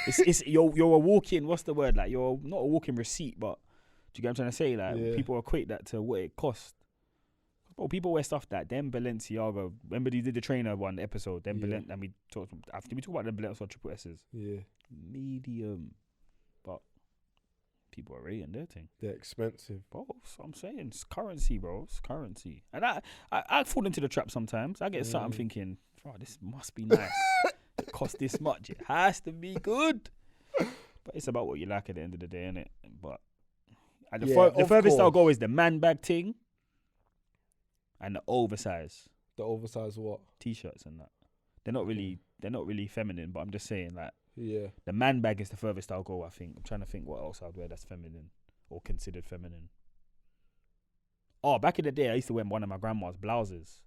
it's you're a walking. What's the word? Like, you're not a walking receipt, but do you get what I'm trying to say? Like, Yeah. people equate that to what it costs. Bro, people wear stuff that them Balenciaga. Remember they did the trainer one episode. Them Yeah. and we talked. After we talk about the Balenciaga triple S's, Yeah. medium, but people are rating their thing. They're expensive. Bro, that's what I'm saying. It's currency, bro. It's currency. And I fall into the trap sometimes. I get something thinking, bro, this must be nice. It costs this much. It has to be good. But it's about what you like at the end of the day, innit? But and the Yeah, of furthest I'll course. go is the man bag thing and the oversize The oversized what? t-shirts and that. They're not really feminine, but I'm just saying, like, Yeah. the man bag is the furthest I'll go, I think. I'm trying to think what else I'd wear that's feminine or considered feminine. Oh, back in the day, I used to wear one of my grandma's blouses.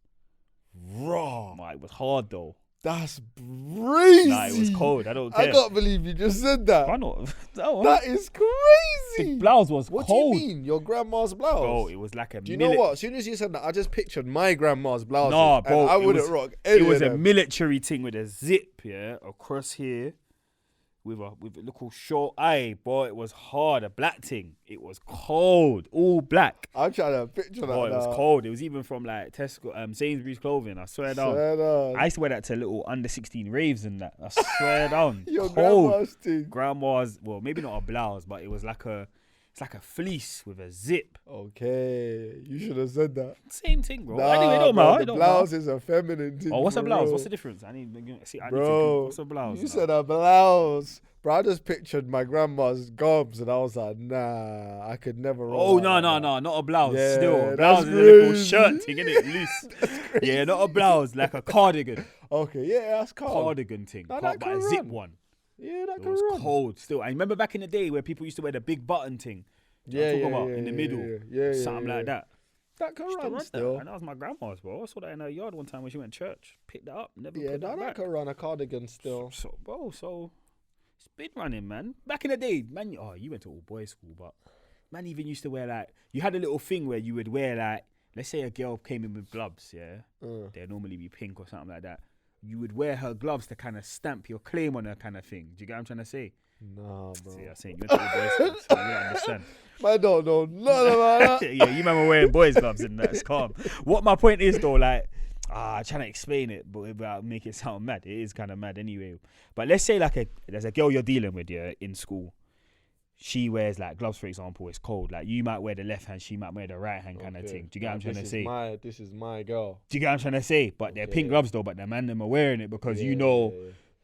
Raw. It was hard, though. That's crazy. Nah, it was cold. I don't I care. can't believe you just said that. Why not? No, That is the crazy. blouse was What cold. do you mean? Your grandma's blouse? Bro, it was like a Do you know what? As soon as you said that, I just pictured my grandma's blouse. Nah, bro, And I it wouldn't was- rock any It was of a them. military thing with a zip, yeah, across here. With a little short eye, boy, it was hard. A black thing. It was cold, all black. I'm trying to picture that. Boy, it was now. cold. It was even from like Tesco, Sainsbury's clothing. I swear down. Swear down. I used to wear that to little under 16 raves and that. I swear down. Your Cold. grandma's thing. Grandma's, well, maybe not a blouse, but it was like it's like a fleece with a zip. Okay, you should have said that. Same thing, bro. Nah, Anyway, it don't bro, matter. the It don't blouse matter. is a feminine thing. Oh, what's a for blouse? real. What's the difference? I need to Bro, what's a blouse? You said a blouse. Bro, I just pictured my grandma's gobs and I was like, nah, I could never roll Oh, out no, like no, that. no, not a blouse. Yeah, Still, a that's blouse is a little crazy. shirt thing, innit? Loose. Yeah, not a blouse, like a cardigan. Okay, yeah, that's calm. Cardigan thing. Nah, But that a can zip run. one. Yeah, that It can was run. cold still. I remember back in the day where people used to wear the big button thing. Yeah, I'm yeah, talking about yeah, in the yeah, middle. yeah, Something like that. That can Used to run run still. that. And that was my grandma's, bro. I saw that in her yard one time when she went to church. Picked that up, never Yeah, put that that back. can run a cardigan still. So, bro, so It's been running, man. Back in the day, man. Oh, you went to all boys school, but man even used to wear like. You had a little thing where you would wear like. Let's say a girl came in with gloves, yeah. They'd normally be pink or something like that. You would wear her gloves to kind of stamp your claim on her, kind of thing. Do you get what I'm trying to say? Nah, bro. See, I'm saying you went to all boys school, so you don't understand. I don't know none about that. Yeah, you remember wearing boys' gloves and that's calm. What my point is though, like, trying to explain it, but without make it sound mad. It is kind of mad anyway. But let's say like there's a girl you're dealing with, yeah, in school. She wears like gloves, for example. It's cold. Like you might wear the left hand, she might wear the right hand, kind of thing. Do you get what I'm trying to say? This is my girl. Do you get what I'm trying to say? But they're pink gloves though. But the man them are wearing it because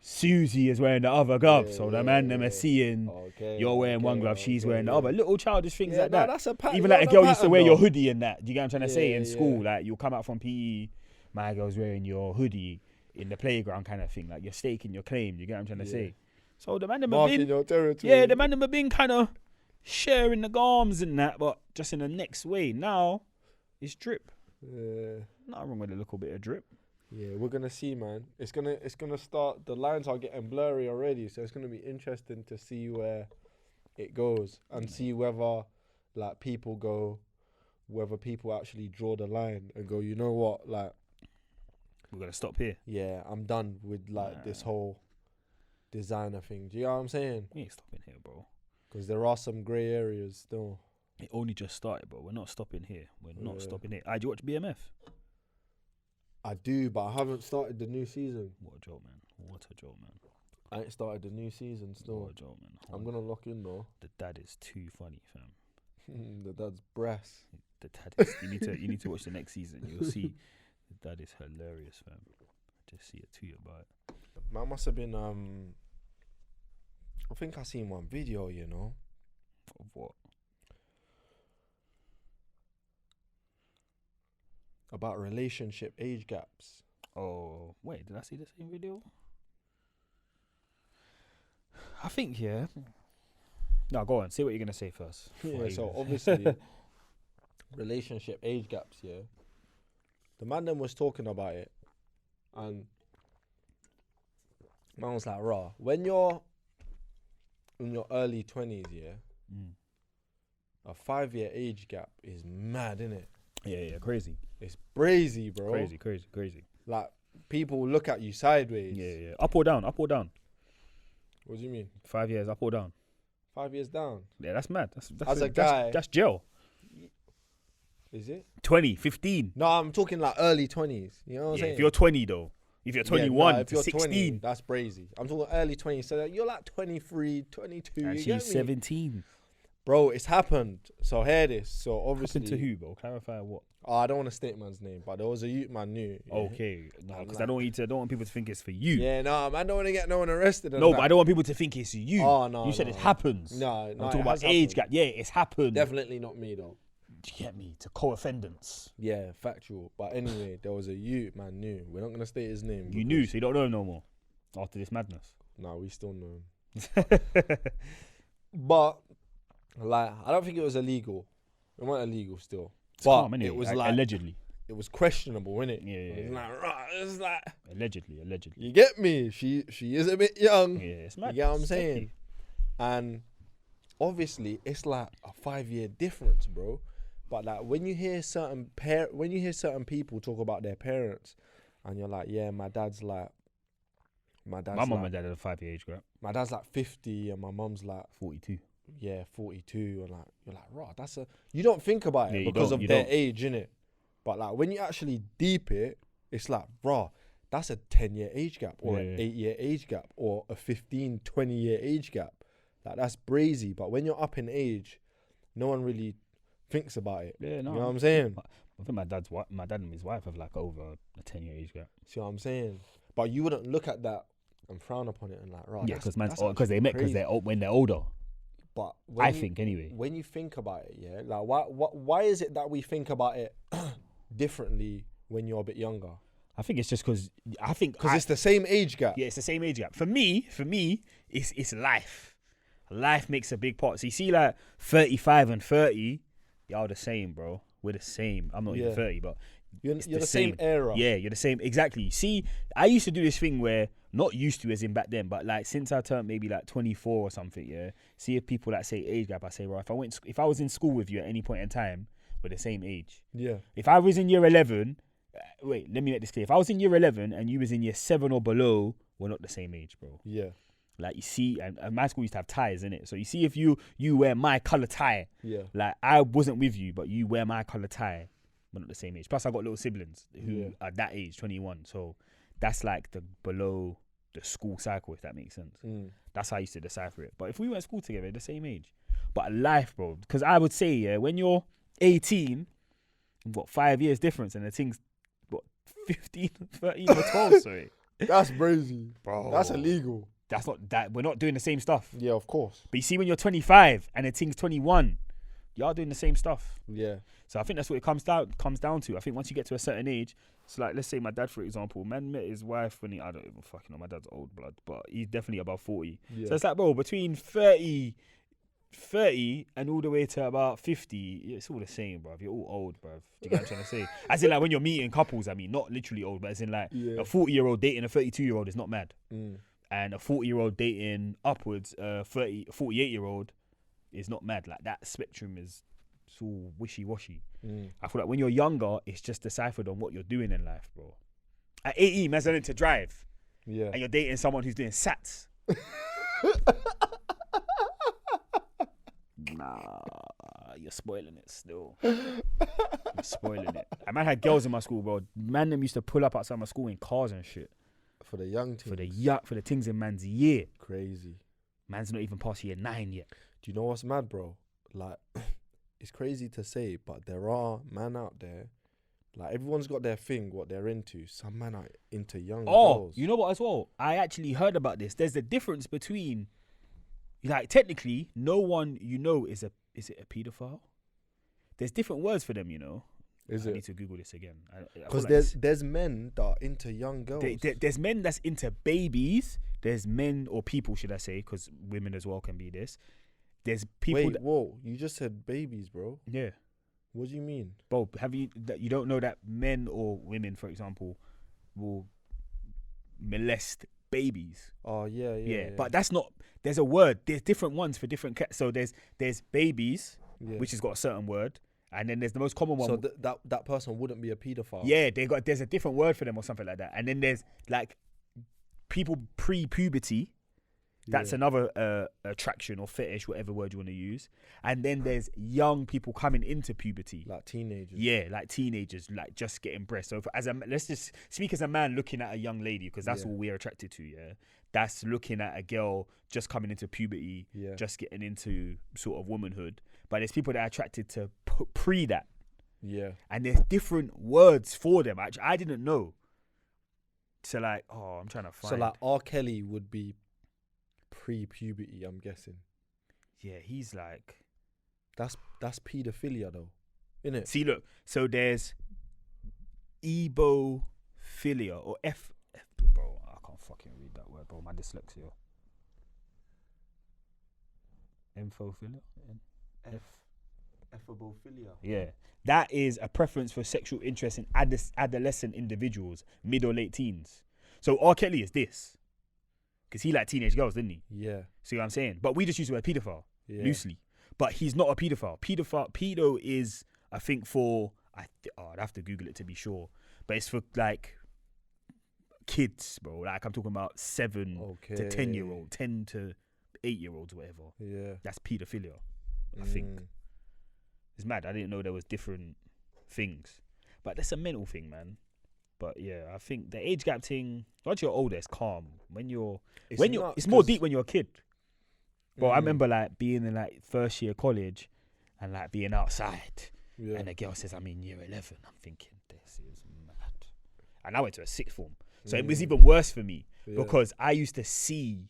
Susie is wearing the other glove. So the man them are seeing you're wearing one glove, she's wearing the other. Little childish things like that. That's a pattern. Even like a girl used to wear your hoodie and that. Do you get what I'm trying to say? In school, like you'll come out from PE, my girl's wearing your hoodie in the playground, kind of thing. Like you're staking your claim. Do you get what I'm trying to say? So the man them have been your territory. Yeah, the man them have been kind of sharing the garms and that, but just in the next way. Now it's drip. Yeah. Nothing wrong with a little bit of drip. Yeah, we're gonna see, man. It's gonna start. The lines are getting blurry already, so it's gonna be interesting to see where it goes and see whether like whether people actually draw the line and go, you know what, like We're gonna stop here. yeah, I'm done with like this whole designer thing. Do you know what I'm saying? We ain't stopping here, bro. Because there are some grey areas still. It only just started, bro. We're not stopping here. We're not stopping here. Do you watch BMF? I do, but I haven't started the new season. What a joke, man. What a joke, man. I ain't started the new season still. What a joke, man. I'm gonna lock in though. The dad is too funny, fam. The dad's breast. The dad is. You need to watch the next season. You'll see. The dad is hilarious, fam. Just see a tweet about it. Man must have been I think I seen one video, you know. Of what? About relationship age gaps. Oh, wait, did I see the same video? I think, yeah. No, go on. Say what you're going to say first. Yeah, so obviously, relationship age gaps, yeah. The man then was talking about it. And man was like, raw. When you're in your early 20s, yeah, a 5-year age gap is mad, innit? Yeah, crazy. It's crazy, bro. Crazy. Like, people look at you sideways. Yeah. Up or down? What do you mean? 5 years, up or down? 5 years down. Yeah, that's mad. That's As a guy. That's jail. Is it? 20, 15. No, I'm talking like early 20s. You know what I'm saying? If you're 20 though. If you're 21 if to you're 16. 20, that's brazy. I'm talking early 20s. So that you're like 23, 22. And you she's get me? 17. Bro, it's happened. So hear this. So obviously. Happened to who, bro? Clarify what? Oh, I don't want to state man's name, but there was a youth man knew. Yeah? Okay. No, I'm because like- I don't want people to think it's for you. Yeah, no, man, don't want to get no one arrested. and No, that. but I don't want people to think it's you. Oh, no. You said no. it happens. No, I'm no. talking it about has age happened. gap. Yeah, it's happened. Definitely not me, though. Do you get me? To co-offenders. Yeah, factual. But anyway, there was a youth man knew. We're not going to state his name. You knew, so you don't know him no more after this madness. No, we still know him. But, like, I don't think it was illegal. It wasn't illegal still. It's But calm, innit? it was like, allegedly. it was questionable, innit? Yeah. It was like, right, it's like, Allegedly. you get me? She is a bit young. Yeah, it's mad. You get what I'm It's saying? tricky. And obviously, it's like a 5-year difference, bro. But like when you hear certain people talk about their parents, and you're like, yeah, my dad's My mum and dad had a 5-year age gap. my dad's like 50, and my mum's like 42. 42, and like you're like, raw. You don't think about Yeah, it you because don't, of you their don't. age, innit? But like when you actually deep it, it's like, raw. That's a 10-year age gap, or an Yeah. 8-year age gap, or a 15, 20-year age gap. Like that's brazy. But when you're up in age, no one really thinks about it. Yeah, no. You know what I'm saying? I think my dad and his wife have like over a 10-year age gap. See what I'm saying? But you wouldn't look at that and frown upon it and like, right? Yeah, because they met because when they're older. But I think anyway. When you think about it, yeah, like why is it that we think about it differently when you're a bit younger? I think it's just because It's the same age gap. Yeah, it's the same age gap. For me, it's life. Life makes a big part. So you see, like 35 and 30, y'all the same, bro. We're the same. I'm not even 30, but You're it's the same era. Yeah, you're the same. Exactly. See, I used to do this thing where not used to as in back then, but like since I turned maybe like 24 or something, yeah. See if people that say age gap, I say, well, if I was in school with you at any point in time, we're the same age. Yeah. If I was in year 11, wait, let me make this clear. If I was in year 11 and you was in year 7 or below, we're not the same age, bro. Yeah. Like you see, and my school used to have ties in it. So you see, if you wear my color tie, Yeah. like I wasn't with you, but you wear my color tie, we're not the same age. Plus, I got little siblings who are that age, 21. So that's like the below the school cycle, if that makes sense. That's how I used to decipher it. But if we went to school together, the same age. But life, bro, because I would say, yeah, when you're 18, you've got 5 years difference, and the thing's what 15, 13 or 12. Sorry, That's crazy, bro. That's illegal. That's not that. We're not doing the same stuff. Yeah, of course. But you see, when you're 25 and the thing's 21, y'all doing the same stuff. Yeah. So I think that's what it comes down to. I think once you get to a certain age, so like let's say my dad, for example, man met his wife when I don't even fucking know, my dad's old blood, but he's definitely above 40. Yeah. So it's like, bro, between 30 and all the way to about 50, it's all the same, bro. You're all old, bro. Do you get what I'm trying to say? As in like when you're meeting couples, I mean, not literally old, but as in like a 40-year-old dating a 32-year-old is not mad. And a 40-year-old dating upwards, 48-year-old is not mad. Like that spectrum is it's all wishy-washy. I feel like when you're younger, it's just deciphered on what you're doing in life, bro. At 18, man's learning to drive. Yeah. And you're dating someone who's doing SATs. Nah, you're spoiling it still. You're spoiling it. I man had girls in my school, bro. Man them used to pull up outside my school in cars and shit. For the young team. For the things in man's year. Crazy. Man's not even past year 9 yet. Do you know what's mad, bro? Like, it's crazy to say, but there are man out there. Like, everyone's got their thing, what they're into. Some man are into young girls. You know what as well? I actually heard about this. There's a difference between, like, technically, no one you know is it a paedophile? There's different words for them, you know. I need to Google this again. Because there's men that are into young girls. There's men that's into babies. There's men, or people, should I say, because women as well can be this. There's people. Wait, whoa! You just said babies, bro. Yeah. What do you mean? Bro, you don't know that men or women, for example, will molest babies? Oh yeah. But that's not. There's a word. There's different ones for different cats. So there's babies, which has got a certain word. And then there's the most common one. So that person wouldn't be a paedophile. Yeah, there's a different word for them or something like that. And then there's like people pre-puberty. That's another attraction or fetish, whatever word you want to use. And then there's young people coming into puberty. Like teenagers. Yeah, like teenagers, like just getting breasts. So let's just speak as a man looking at a young lady, because that's all we're attracted to, yeah? That's looking at a girl just coming into puberty, just getting into sort of womanhood. But there's people that are attracted to pre that. Yeah. And there's different words for them. Actually, I didn't know. So like, I'm trying to find. So like R. Kelly would be pre-puberty, I'm guessing. Yeah, he's like. That's paedophilia though, innit? See, look. So there's ebophilia or F. Bro, I can't fucking read that word, bro. My dyslexia. Emphophilia. Ephobophilia. Yeah, that is a preference for sexual interest in adolescent individuals, mid or late teens. So R. Kelly is this, because he liked teenage girls, didn't he? Yeah. See what I'm saying? But we just use the word paedophile loosely. But he's not a paedophile. Pedo is, I think, for I'd have to Google it to be sure, but it's for like kids, bro. Like I'm talking about 7 to 10-year-old, 10 to 8-year-olds, whatever. Yeah. That's paedophilia, I think. It's mad. I didn't know there was different things, but that's a mental thing, man. But yeah, I think the age gap thing. Once you're older, it's calm. It's more deep when you're a kid. Bro, I remember like being in like first year college, and like being outside, and the girl says I'm in year 11. I'm thinking this is mad, and I went to a sixth form, so it was even worse for me because I used to see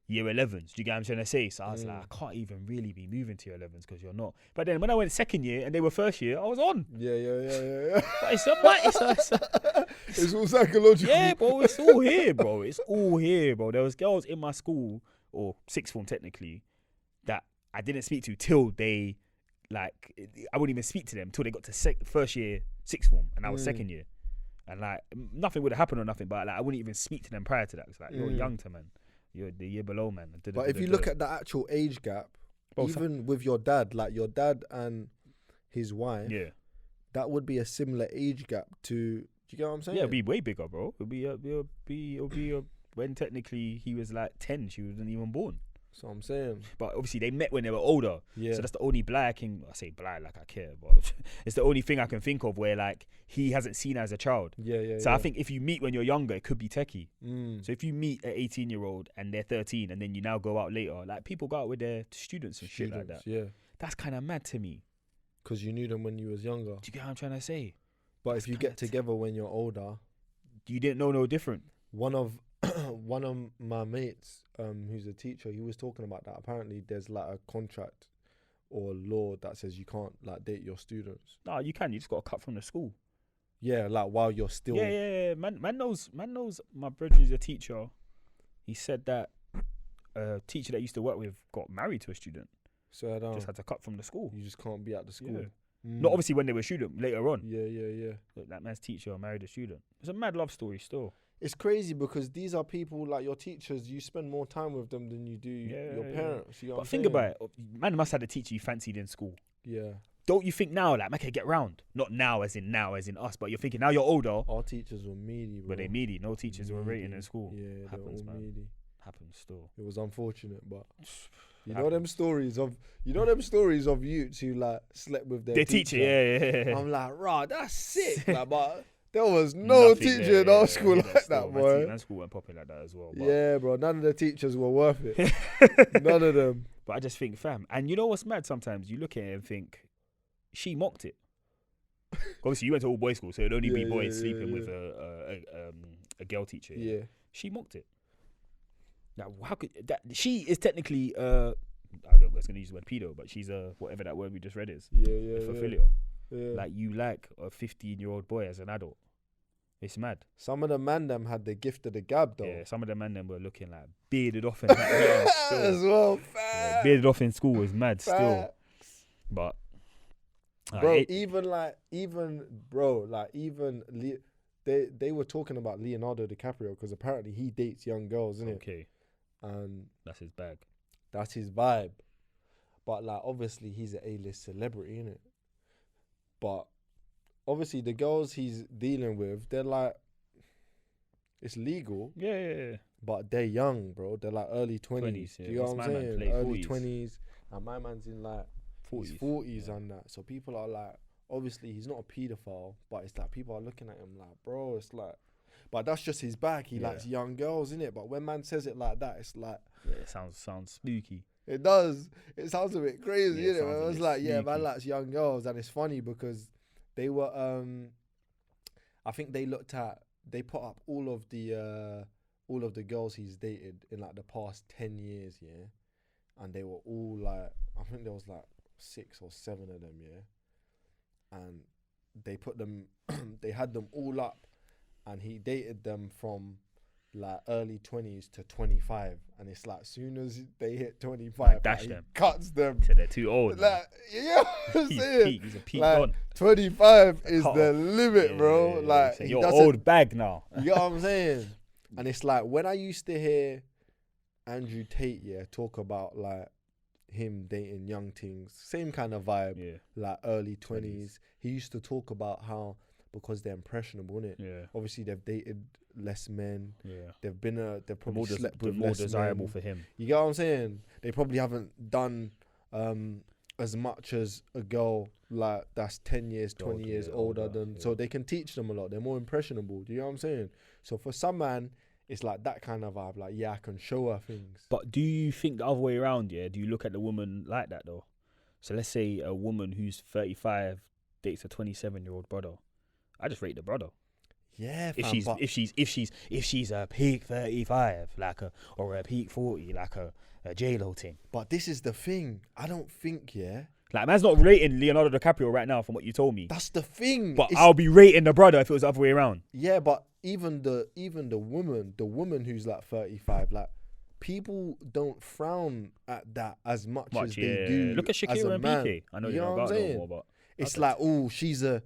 year 11s. Do you get what I'm trying to say? So I was like, I can't even really be moving to year 11s because you're not. But then when I went second year and they were first year, I was on. Yeah. But It's all psychological. Yeah, bro. It's all here, bro. It's all here, bro. There was girls in my school, or sixth form technically, that I didn't speak to till they, like, I wouldn't even speak to them till they got to first year, sixth form, and I was second year. and like nothing would have happened or nothing, but like I wouldn't even speak to them prior to that. It's like you're young to man, you're the year below man. But if you look at the actual age gap, Bro, even with your dad, like your dad and his wife, yeah, that would be a similar age gap to. Do you get what I'm saying? yeah, it'd be way bigger, bro. It'll be when technically he was like 10, she wasn't even born. That's what I'm saying. But obviously they met when they were older. Yeah. So that's the only I say blind like I care, but it's the only thing I can think of where like he hasn't seen her as a child. Yeah. So I think if you meet when you're younger, it could be techie. Mm. So if you meet an 18-year-old and they're 13 and then you now go out later, like people go out with their students and shit like that. Yeah. That's kind of mad to me. Because you knew them when you was younger. Do you get what I'm trying to say? But That's if you kinda get together when you're older, You didn't know no different. one of my mates, who's a teacher, he was talking about that. Apparently, there's like a contract or law that says you can't like date your students. No, you can. You just got to cut from the school. Yeah, like while you're still. Yeah. Man knows. My brother's a teacher. He said that a teacher that used to work with got married to a student. So I don't. Just had to cut from the school. You just can't be at the school. Yeah. Mm. Not obviously when they were a student. Later on, Yeah. Look, that man's teacher married a student. It's a mad love story still. It's crazy because these are people like your teachers. You spend more time with them than you do your parents. You know what But I'm think saying? about it. Man must have had a teacher you fancied in school. Yeah. Don't you think now, like, man can get round? Not now as in us, but you're thinking now you're older. Our teachers were meaty, bro. But they meaty. No teachers were rating Meaty. in school. Yeah, they were Happens, all man. meaty. Happens still. It was unfortunate, but you know Happens. them stories of youths who like slept with their teacher, yeah. I'm like, rah, that's sick. Like, but there was no Nothing teacher there, in our yeah, school yeah, like still, that, boy. My school went popping like that as well. But, Yeah, bro. None of the teachers were worth it. None of them. but I just think, fam, and you know what's mad? Sometimes you look at it and think, she mocked it. Obviously, you went to all boys school, so it'd only be Yeah, boys yeah, sleeping yeah. with a girl teacher. Yeah. She mocked it. Now, how could that? She is technically I was gonna use the word pedo, but she's whatever that word we just read is. Yeah. Epophilia. Yeah. Like you like a 15-year-old boy as an adult. It's mad. Some of the man them had the gift of the gab though. Yeah, some of the men them were looking like bearded off in that As well. yeah, bearded off in school was mad still. But Bro, they were talking about Leonardo DiCaprio because apparently he dates young girls, isn't it? okay, And that's his bag. that's his vibe. But like obviously he's an A-list celebrity, innit? But obviously the girls he's dealing with, they're like, it's legal, Yeah. but they're young, bro. They're like early 20s. yeah. Do you know What's what I'm my man saying? play? Early 40s. 20s. And my man's in like 40s. 40s Yeah. and that. So people are like, obviously he's not a paedophile, but it's like people are looking at him like, bro, it's like, but that's just his bag. He Yeah. likes young girls, innit? But when man says it like that, it's like, Yeah, it sounds spooky. it does. It sounds a bit crazy, Yeah, it innit? sounds a It's bit like, yeah, man sneaky. likes young girls, and it's funny because they were, I think they put up all of the girls he's dated in like the past 10 years, yeah, and they were all like, I think there was like 6 or 7 of them, yeah, and they put them, they had them all up, and he dated them from like early 20s to 25, and it's like as soon as they hit 25, Dash like, he them. cuts them. So they're too old. man. Like, yeah, I'm saying, He's a peak like, on. 25 is Cut the off. limit, Yeah, bro. yeah. Like, So he you're doesn't- old bag now. you know what I'm saying? And it's like when I used to hear Andrew Tate, talk about like him dating young things, same kind of vibe, Yeah, like early 20s. He used to talk about how because they're impressionable, innit? yeah, Obviously, they've dated less men. yeah. They've probably More, slept with more less desirable men. for him. You get what I'm saying? They probably haven't done as much as a girl like that's 10 years, 20 Older, years yeah, older older, than, yeah. so they can teach them a lot. They're more impressionable. Do you know what I'm saying? So for some man, it's like that kind of vibe. Like, yeah, I can show her things. But do you think the other way around? Yeah, do you look at the woman like that though? So let's say a woman who's 35 dates a 27-year-old brother. I just rate the brother. Yeah, If fam, she's a peak 35 or a peak 40 like a J-Lo thing. but this is the thing. I don't think, Like man's not rating Leonardo DiCaprio right now from what you told me. that's the thing. But It's- I'll be rating the brother if it was the other way around. yeah, but even the woman who's like 35, like people don't frown at that as much as they do. Look at as a Shakira and man. PK. I know You you know don't what I'm got no saying? more, but It's Okay. like, oh, she's a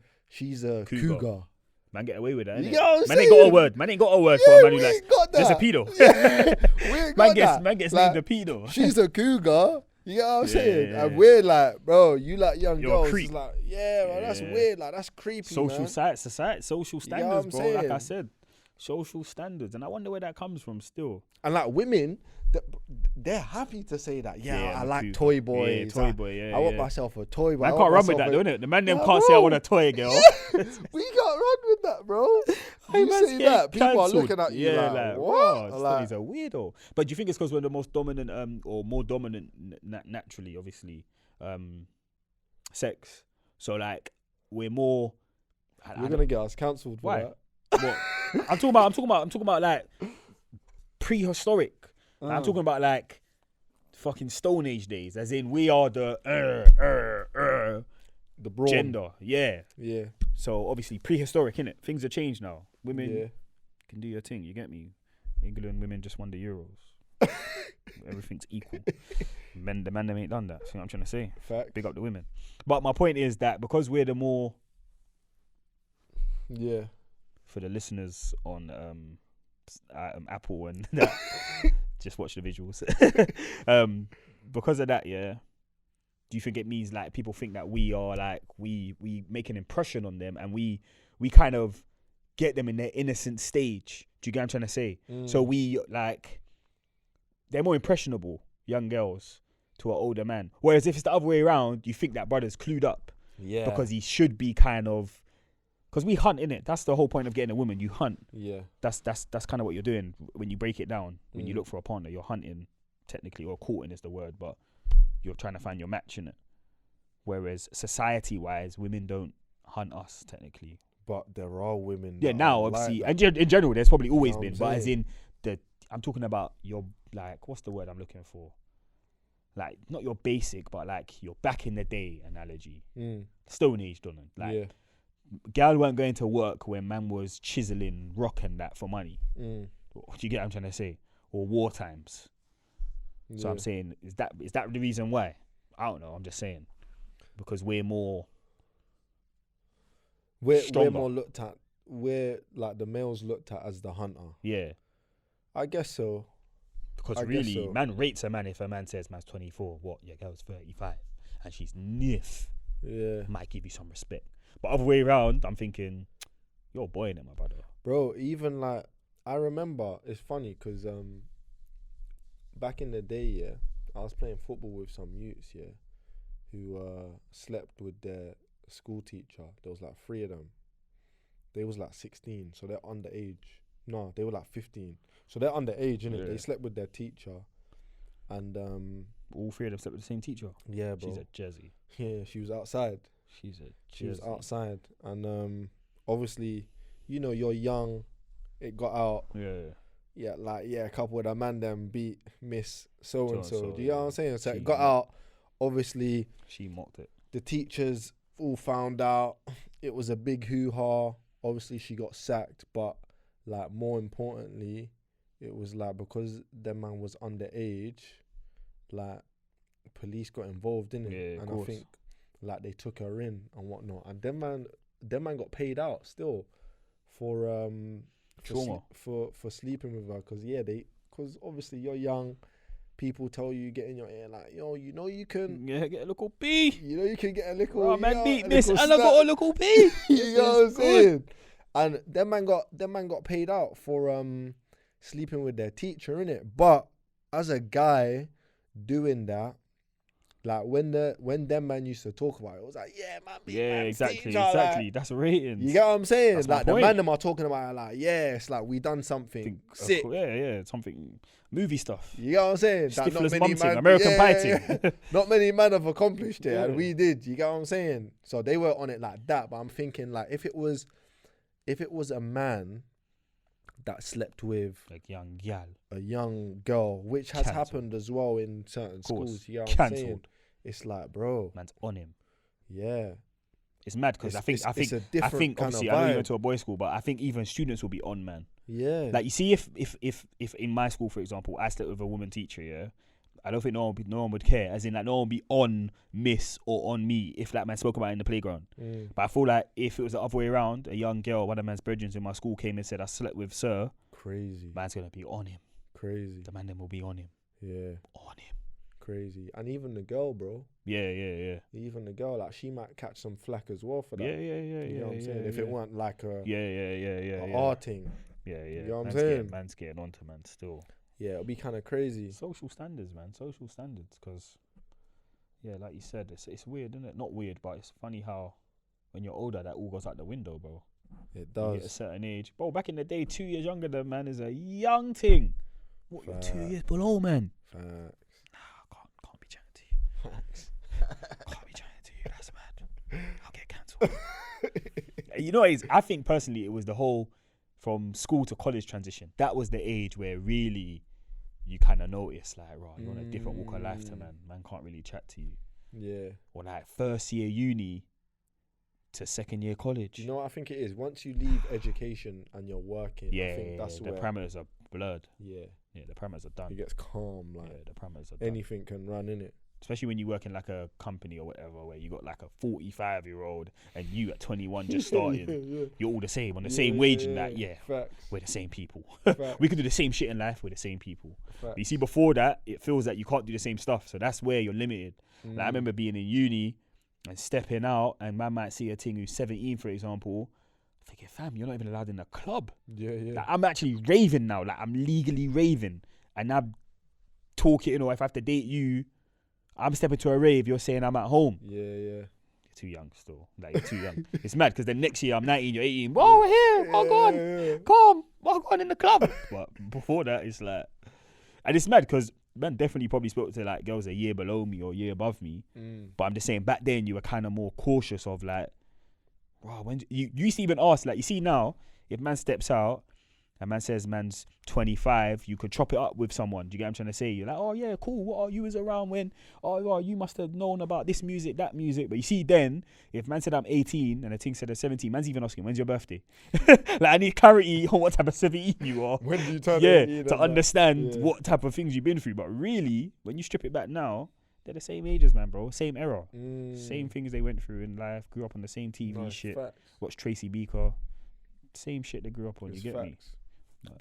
cougar. Man get away with that, You innit? get what I'm Man ain't got a saying? word. Man ain't got a word for a man who we like ain't got just a that. pedo. Yeah, we ain't got that. Man gets Like, named a pedo. she's a cougar. You get what I'm saying? Yeah. And we're like, bro, you like young You're a girls. creep. It's like, yeah, man, that's Yeah. weird. Like, that's creepy, Social man. society, social You know what standards, I'm bro. Like I saying? said, social standards, and I wonder where that comes from. Still, And like women, they're happy to say that. Yeah, I me like too, toy bro. boys. Yeah, toy boy. Yeah, I want yeah. myself a toy boy. Man I can't want run with myself that, a- don't it? The man them Nah, can't say I bro. want a toy girl. We can't run with that, bro. Hey, You man's say getting that, people are cancelled. looking at you yeah, like, raw, what? Like, he's a weirdo. But do you think it's because we're the most dominant, or more dominant naturally, obviously, sex? So like we're more. you're gonna get us cancelled for Why? that. What? I'm talking about like prehistoric. Like, I'm talking about like fucking Stone Age days, as in we are the The brawn. gender. Yeah. Yeah. So obviously prehistoric, innit? Things have changed now. Women Yeah. can do your thing. You get me? England women just won the Euros. Everything's equal. The man them ain't done that. See what I'm trying to say? Fact. Big up the women. But my point is that because we're the more, Yeah. for the listeners on Apple and that, just watch the visuals. Because of that, yeah. Do you think it means like people think that we are like we make an impression on them and we kind of get them in their innocent stage? Do you get what I'm trying to say? So we like they're more impressionable, young girls, to an older man. Whereas if it's the other way around, you think that brother's clued up Yeah. because he should be kind of. Because we hunt, innit? That's the whole point of getting a woman. You hunt. Yeah. That's kind of what you're doing when you break it down. When you look for a partner, you're hunting, technically, or courting is the word, but you're trying to find your match in it. Whereas society-wise, women don't hunt us technically. But there are women. Yeah, that now are obviously, like and in general, there's probably always Know what been. I'm But as saying? in I'm talking about your like, what's the word I'm looking for? Like not your basic, but like your back in the day analogy, Stone Age, don't it? Like. Yeah. Gal weren't going to work when man was chiseling rock and that for money. Mm. Do you get what I'm trying to say? Or war times. So I'm saying, is that the reason why? I don't know. I'm just saying because we're more. We're stronger. more looked at. We're like the males looked at as the hunter. Yeah. I guess so. Because I guess really, so. man rates a man if a man says man's 24. What? Your girl's 35, and she's niff. Yeah. Might give you some respect. But other way around, I'm thinking, you're a boy in it, my brother. Bro, even like I remember, it's funny because back in the day, yeah, I was playing football with some youths, yeah, who slept with their school teacher. There was like 3 of them. They was like 16, so they're underage. No, they were like 15, so they're underage, innit? Yeah. They slept with their teacher, and All 3 of them slept with the same teacher. yeah, bro. She's a Jersey. Yeah, she was outside. She's a She was Jersey. outside, and obviously, you know, you're young. It got out. Yeah. A couple of the man them beat Miss so and so. So-and-so, Do you know what yeah. I'm saying? So She it got out. Obviously, She mocked it. the teachers all found out. It was a big hoo-ha. Obviously, she got sacked, but like more importantly, it was like because the man was underage, like police got involved in it, Yeah, of and course. I think like they took her in and whatnot, and them man got paid out still for Trauma. for sleeping with her because obviously you're young. People tell you, get in your ear like, yo, you know you can, Yeah, get a little B. you know you can get a little. Oh, you man know, beat a this, and little I got a little B. you know what I'm saying? And them man got paid out for sleeping with their teacher, innit? But as a guy doing that, like when them man used to talk about it, it was like, yeah, man, beat Yeah, man's exactly, teacher, like, exactly. That's ratings. you get what I'm saying? That's my Like the point. man them are talking about it, like, yeah, it's like we done something sick. Yeah, something movie stuff. You get what I'm saying? That Stifler's mum thing, American Pie thing. Not many men have accomplished it, and Yeah. we did. You get what I'm saying? So they were on it like that. But I'm thinking like if it was a man that slept with Like young gal. a young girl, which has Cancelled. happened as well in certain course. schools. You get what I'm saying? Cancelled. It's like, bro, Man's on him. yeah. It's mad because I think it's a different kind of obviously I know you vibe. went to a boys' school, but I think even students will be on, man. Yeah. Like you see, if in my school, for example, I slept with a woman teacher, yeah, I don't think no one would care. As in, like, no one would be on Miss or on me if that man spoke about it in the playground. But I feel like if it was the other way around, a young girl, one of man's brethren in my school came and said, I slept with Sir. Crazy. Man's going to be on him. Crazy. The man then will be on him. Yeah. On him. Crazy. And even the girl, bro. Yeah. Even the girl, like, she might catch some flack as well for that. Yeah. You know what I'm saying? If it weren't like a Yeah. art thing. Yeah. You know what I'm Man's saying? man's getting onto man still. Yeah, it'll be kind of crazy. Social standards, man. Social standards. Because, yeah, like you said, it's weird, isn't it? Not weird, but it's funny how when you're older, that all goes out the window, bro. It You hit a does. certain age. Bro, back in the day, 2 years younger than man is a young thing. What, you're 2 Fact. years below, man? Facts. Nah, I can't be chatting to you. Facts. Can't be chatting to you. That's mad. I'll get cancelled. You know what it is? I think personally it was the whole from school to college transition. That was the age where really you kind of notice, like, right, you're on a different walk of life to man. Man can't really chat to you. Yeah. Or like first year uni to second year college. Do you know what I think it is? Once you leave education and you're working, I think that's the where parameters are blurred. yeah, Yeah, the parameters are done. it gets calm. Like Yeah, the parameters are done. anything can run in it. Especially when you work in like a company or whatever, where you got like a 45-year-old and you at 21 just starting. You're all the same on the same wage and that. Yeah, Facts. we're the same people. Facts. We can do the same shit in life. We're the same people. But Facts. you see, before that, it feels that you can't do the same stuff. So that's where you're limited. Like, I remember being in uni and stepping out, and man might see a thing who's 17, for example. Thinking, fam, you're not even allowed in the club. Yeah. Like, I'm actually raving now. Like, I'm legally raving, and I'm talking. Or if I have to date you, I'm stepping to a rave. You're saying I'm at home. Yeah. You're too young still. Like, you're too young. It's mad because the next year I'm 19, you're 18. Whoa, we're here. Oh, go on. Come. Oh, go on in the club. But before that, it's like, and it's mad because man definitely probably spoke to like girls a year below me or a year above me. But I'm just saying back then you were kind of more cautious of like, wow, when you used to even ask, like, you see now, if man steps out and man says man's 25, you could chop it up with someone. Do you get what I'm trying to say? You're like, oh yeah, cool. What are you was around when? Oh, you must have known about this music, that music. But you see then, if man said I'm 18 and the thing said I'm 17, man's even asking, when's your birthday? Like, I need clarity on what type of 17 you are. When do you turn Yeah, 18 to and understand Yeah. what type of things you've been through. But really, when you strip it back now, they're the same ages, man, bro. Same era. Same things they went through in life. Grew up on the same TV Nice. shit. Facts. Watch Tracy Beaker. Same shit they grew up on. It's You get me? facts.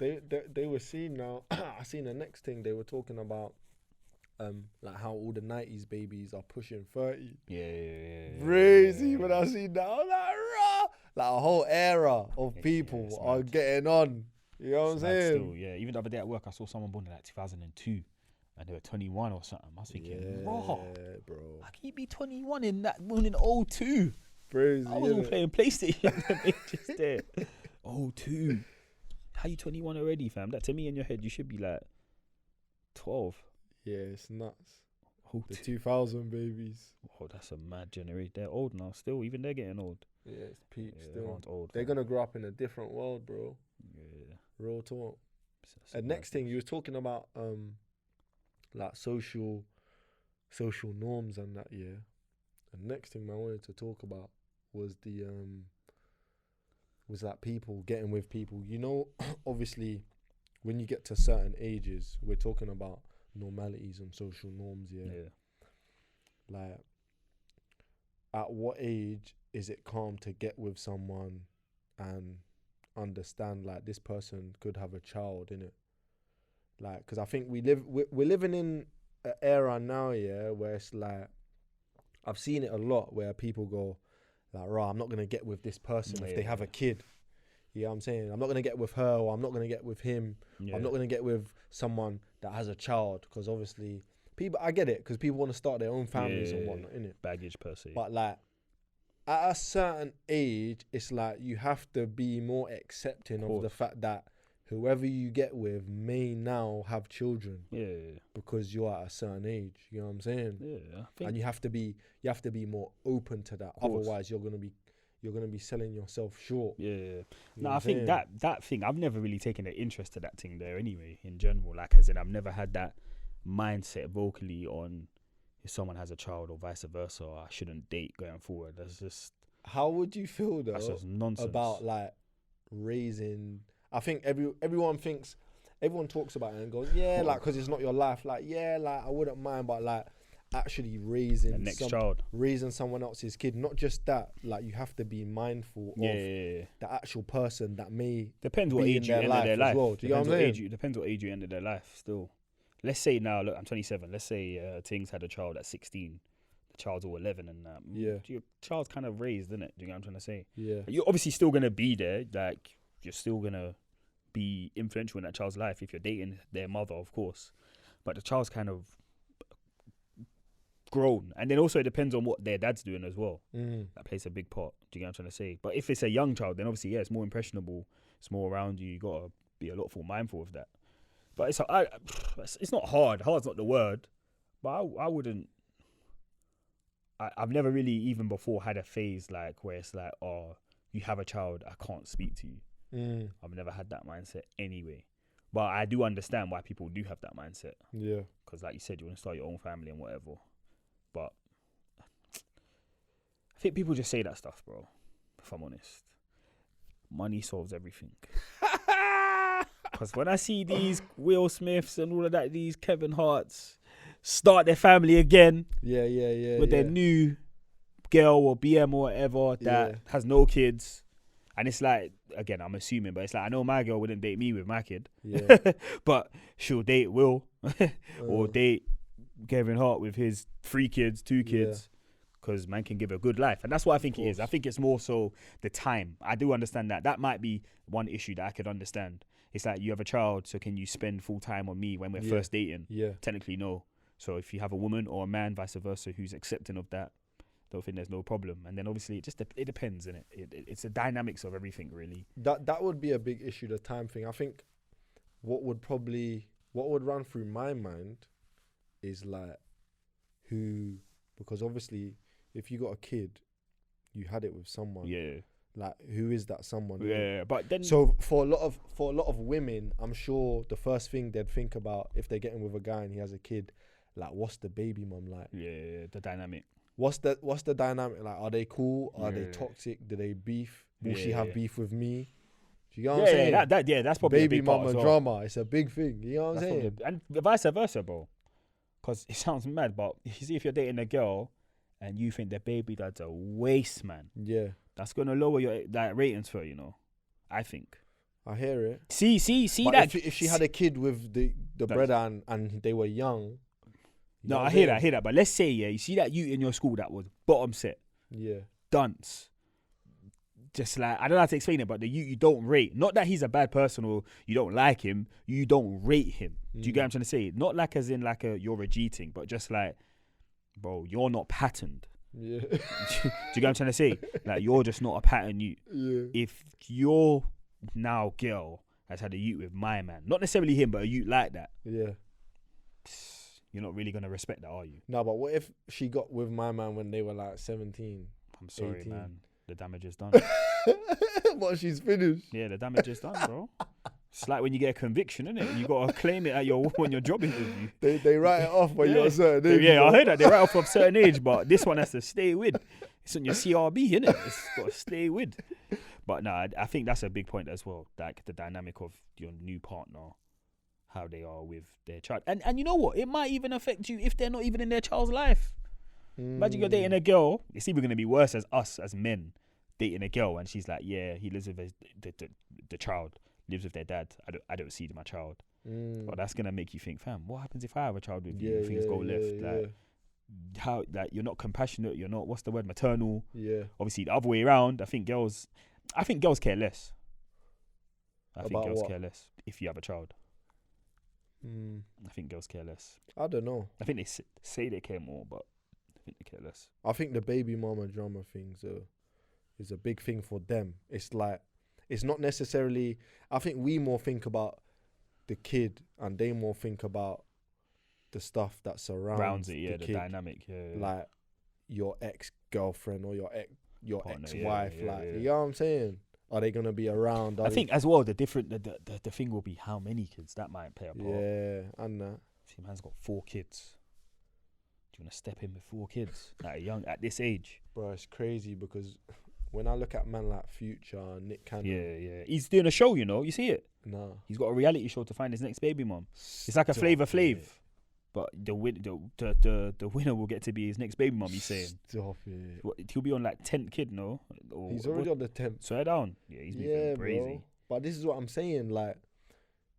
They were seeing now. I seen the next thing they were talking about, like how all the 90s babies are pushing 30. Yeah. Crazy when I seen that. I was like, rah! Like a whole era of Yeah, people it's are mad. getting on. You know what I'm It's mad saying? still, yeah. Even the other day at work, I saw someone born in like 2002, and they were 21 or something. I was thinking, raw. bro. How can you be 21 in that born in 02? Crazy. I was all innit? playing PlayStation. Just there. 02. How you 21 already, fam? That to me in your head, you should be like 12. Yeah, it's nuts. Oh, The 2000 babies. oh, that's a mad generation. They're old now. Still, even they're getting old. Yeah, it's peak Yeah, still. everyone's old. They're fam. gonna grow up in a different world, bro. Yeah. Real talk. That's And mad. next thing you was talking about, like social norms and that. Yeah. And next thing I wanted to talk about was was that people getting with people. You know, obviously, when you get to certain ages, we're talking about normalities and social norms. Yeah. Yeah. Like, at what age is it calm to get with someone and understand like this person could have a child in it? Like, because I think we're living in an era now, yeah, where it's like, I've seen it a lot where people go like, right, I'm not gonna get with this person if they have a kid. You know what I'm saying? I'm not gonna get with her, or I'm not gonna get with him. Yeah. I'm not gonna get with someone that has a child, because obviously people, I get it, because people want to start their own families and Yeah. whatnot, innit? Baggage per se. But like, at a certain age, it's like you have to be more accepting of the course. fact that whoever you get with may now have children Yeah. because you're at a certain age. You know what I'm saying? Yeah. I think And you have to be more open to that. Course. Otherwise, you're gonna be selling yourself short. Yeah. You know No, what I I'm think saying? that thing, I've never really taken an interest to that thing there anyway, in general. Like, as in, I've never had that mindset vocally on if someone has a child or vice versa, I shouldn't date going forward. How would you feel That's though just nonsense. about like raising? I think everyone thinks everyone talks about it and goes, yeah, like, because it's not your life. Like, yeah, like, I wouldn't mind, but like, actually The next child. raising someone else's kid. Not just that, like, you have to be mindful of Yeah. the actual person that may Depends what be in age you their end their life life. as well. Do you know what I'm saying? Depends what age you ended their life. Still, let's say now. Look, I'm 27. Let's say Tings had a child at 16. The child's all 11, and Yeah. your child's kind of raised, isn't it? Do you know what I'm trying to say? Yeah. You're obviously still gonna be there. Like you're still gonna be influential in that child's life if you're dating their mother, of course. But the child's kind of grown, and then also it depends on what their dad's doing as well. That plays a big part. Do you get what I'm trying to say? But if it's a young child, then obviously it's more impressionable. It's more around you. You gotta be a lot more mindful of that. But it's not hard. Hard's not the word. But I wouldn't. I've never really even before had a phase like where it's like, oh, you have a child, I can't speak to you. I've never had that mindset anyway. But I do understand why people do have that mindset. Yeah. Because like you said, you want to start your own family and whatever. But I think people just say that stuff, bro. If I'm honest, money solves everything. Because when I see these Will Smiths and all of that, these Kevin Harts start their family again with their new girl or BM or whatever that has no kids, and it's like, again, I'm assuming, but it's like, I know my girl wouldn't date me with my kid, but she'll date Will or date Kevin Hart with his 3 kids, 2 kids, because man can give a good life. And that's what I think it is. I think it's more so the time. I do understand that. That might be one issue that I could understand. It's like, you have a child, so can you spend full time on me when we're first dating? Yeah. Technically, no. So if you have a woman or a man, vice versa, who's accepting of that, don't think there's no problem. And then obviously it depends, innit? It's the dynamics of everything, really. That would be a big issue, the time thing. I think what would run through my mind is like, because obviously if you got a kid, you had it with someone. Yeah. Like, who is that someone? Yeah, but then... So for a lot of women, I'm sure the first thing they'd think about if they're getting with a guy and he has a kid, like, what's the baby mum like? Yeah, the dynamic. What's the dynamic like? Are they cool? Are they toxic? Do they beef? Will she have beef with me? Do you know what I'm saying? That's probably baby a big part mama as well. drama. It's a big thing. You know what I'm That's saying? and vice versa, bro. Because it sounds mad, but you see, if you're dating a girl and you think the baby dad's a waste, man, Yeah, that's gonna lower your ratings for her, you know. I think. I hear it. See But that. if she had a kid with the brother and they were young. you know No, what I I'm hear saying? that. But let's say, you see that you in your school that was bottom set, Yeah, dunce. Just like, I don't know how to explain it, but the you don't rate. Not that he's a bad person or you don't like him, you don't rate him. Do you get what I'm trying to say? Not like as in like you're a G thing, but just like, bro, you're not patterned. yeah, Do you get what I'm trying to say? Like, you're just not a pattern you. yeah. If your now girl has had a youth with my man, not necessarily him, but a youth like that, Yeah. you're not really gonna respect that, are you? No, but what if she got with my man when they were like 17? I'm sorry, 18. man. The damage is done. What, she's finished? Yeah, the damage is done, bro. It's like when you get a conviction, innit? You gotta claim it at when your job interview. They write it off when you're a certain age. Yeah, I heard that they write off of a certain age, but this one has to stay with. It's on your CRB, innit? It's got to stay with. But no, I think that's a big point as well. Like the dynamic of your new partner, how they are with their child, and you know what? It might even affect you if they're not even in their child's life. Imagine you're dating a girl. It's even gonna be worse as us as men dating a girl, and she's like, yeah, he lives with the child lives with their dad. I don't see my child. But that's gonna make you think, fam, what happens if I have a child with you? Things go left. Like, how, like, you're not compassionate. You're not, what's the word, maternal. Yeah. Obviously, the other way around. I think girls care less. I think About girls what? care less if you have a child. I think girls care less. I don't know. I think they say they care more, but I think they care less. I think the baby mama drama thing is a big thing for them. It's like, it's not necessarily, I think we more think about the kid and they more think about the stuff that surrounds it, yeah, the the kid. dynamic, yeah. Like your ex-girlfriend or your Partner, ex-wife, yeah. you know what I'm saying? Are they gonna be around? I think as well the thing will be how many kids. That might play a part. Yeah, and that. See, man's got 4 kids. Do you want to step in with 4 kids at this age? Bro, it's crazy because when I look at man like Future, Nick Cannon, Yeah. He's doing a show, you know. You see it? nah, He's got a reality show to find his next baby mum. It's like a Flavor Stop Flav, it. but the winner will get to be his next baby mum. He's saying Stop it. he'll be on like 10th kid, no? Or, He's already on the 10th. Swear down. Yeah, he's moving crazy. bro. But this is what I'm saying, like,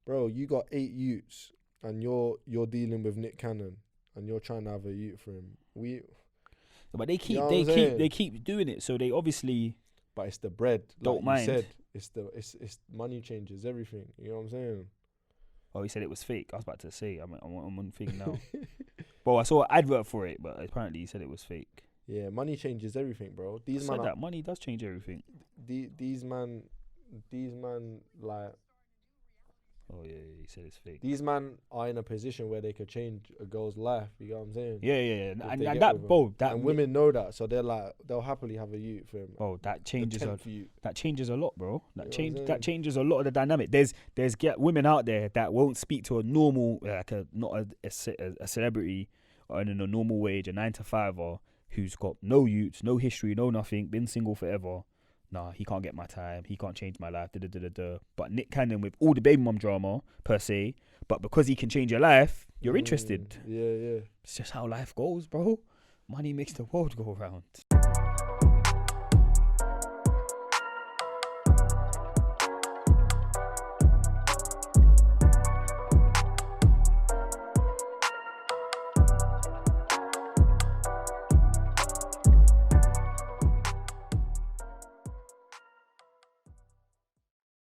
bro, you got 8 youths, and you're dealing with Nick Cannon, and you're trying to have a youth for him. But they keep know what I'm saying? they keep doing it, so they obviously But it's the bread. Don't like you mind. said, it's money changes everything. You know what I'm saying? Oh, he said it was fake. I was about to say I'm on thing now. Well, I saw an advert for it, but apparently he said it was fake. Yeah, money changes everything, bro. I These said man, that money does change everything. these man, like Oh yeah, he said it's fake. these man are in a position where they could change a girl's life. You know what I'm saying? Yeah, If and they get that with him. bro, that And women know that, so they'll happily have a youth for him. bro, that changes a youth. that changes a lot, bro. That You know what I'm that changes a lot of the dynamic. There's women out there that won't speak to a normal not a celebrity or in a normal wage, a 9 to 5 or who's got no youths, no history, no nothing, been single forever. Nah, he can't get my time. He can't change my life. But Nick Cannon with all the baby mum drama per se, but because he can change your life, you're interested. Yeah. It's just how life goes, bro. Money makes the world go round.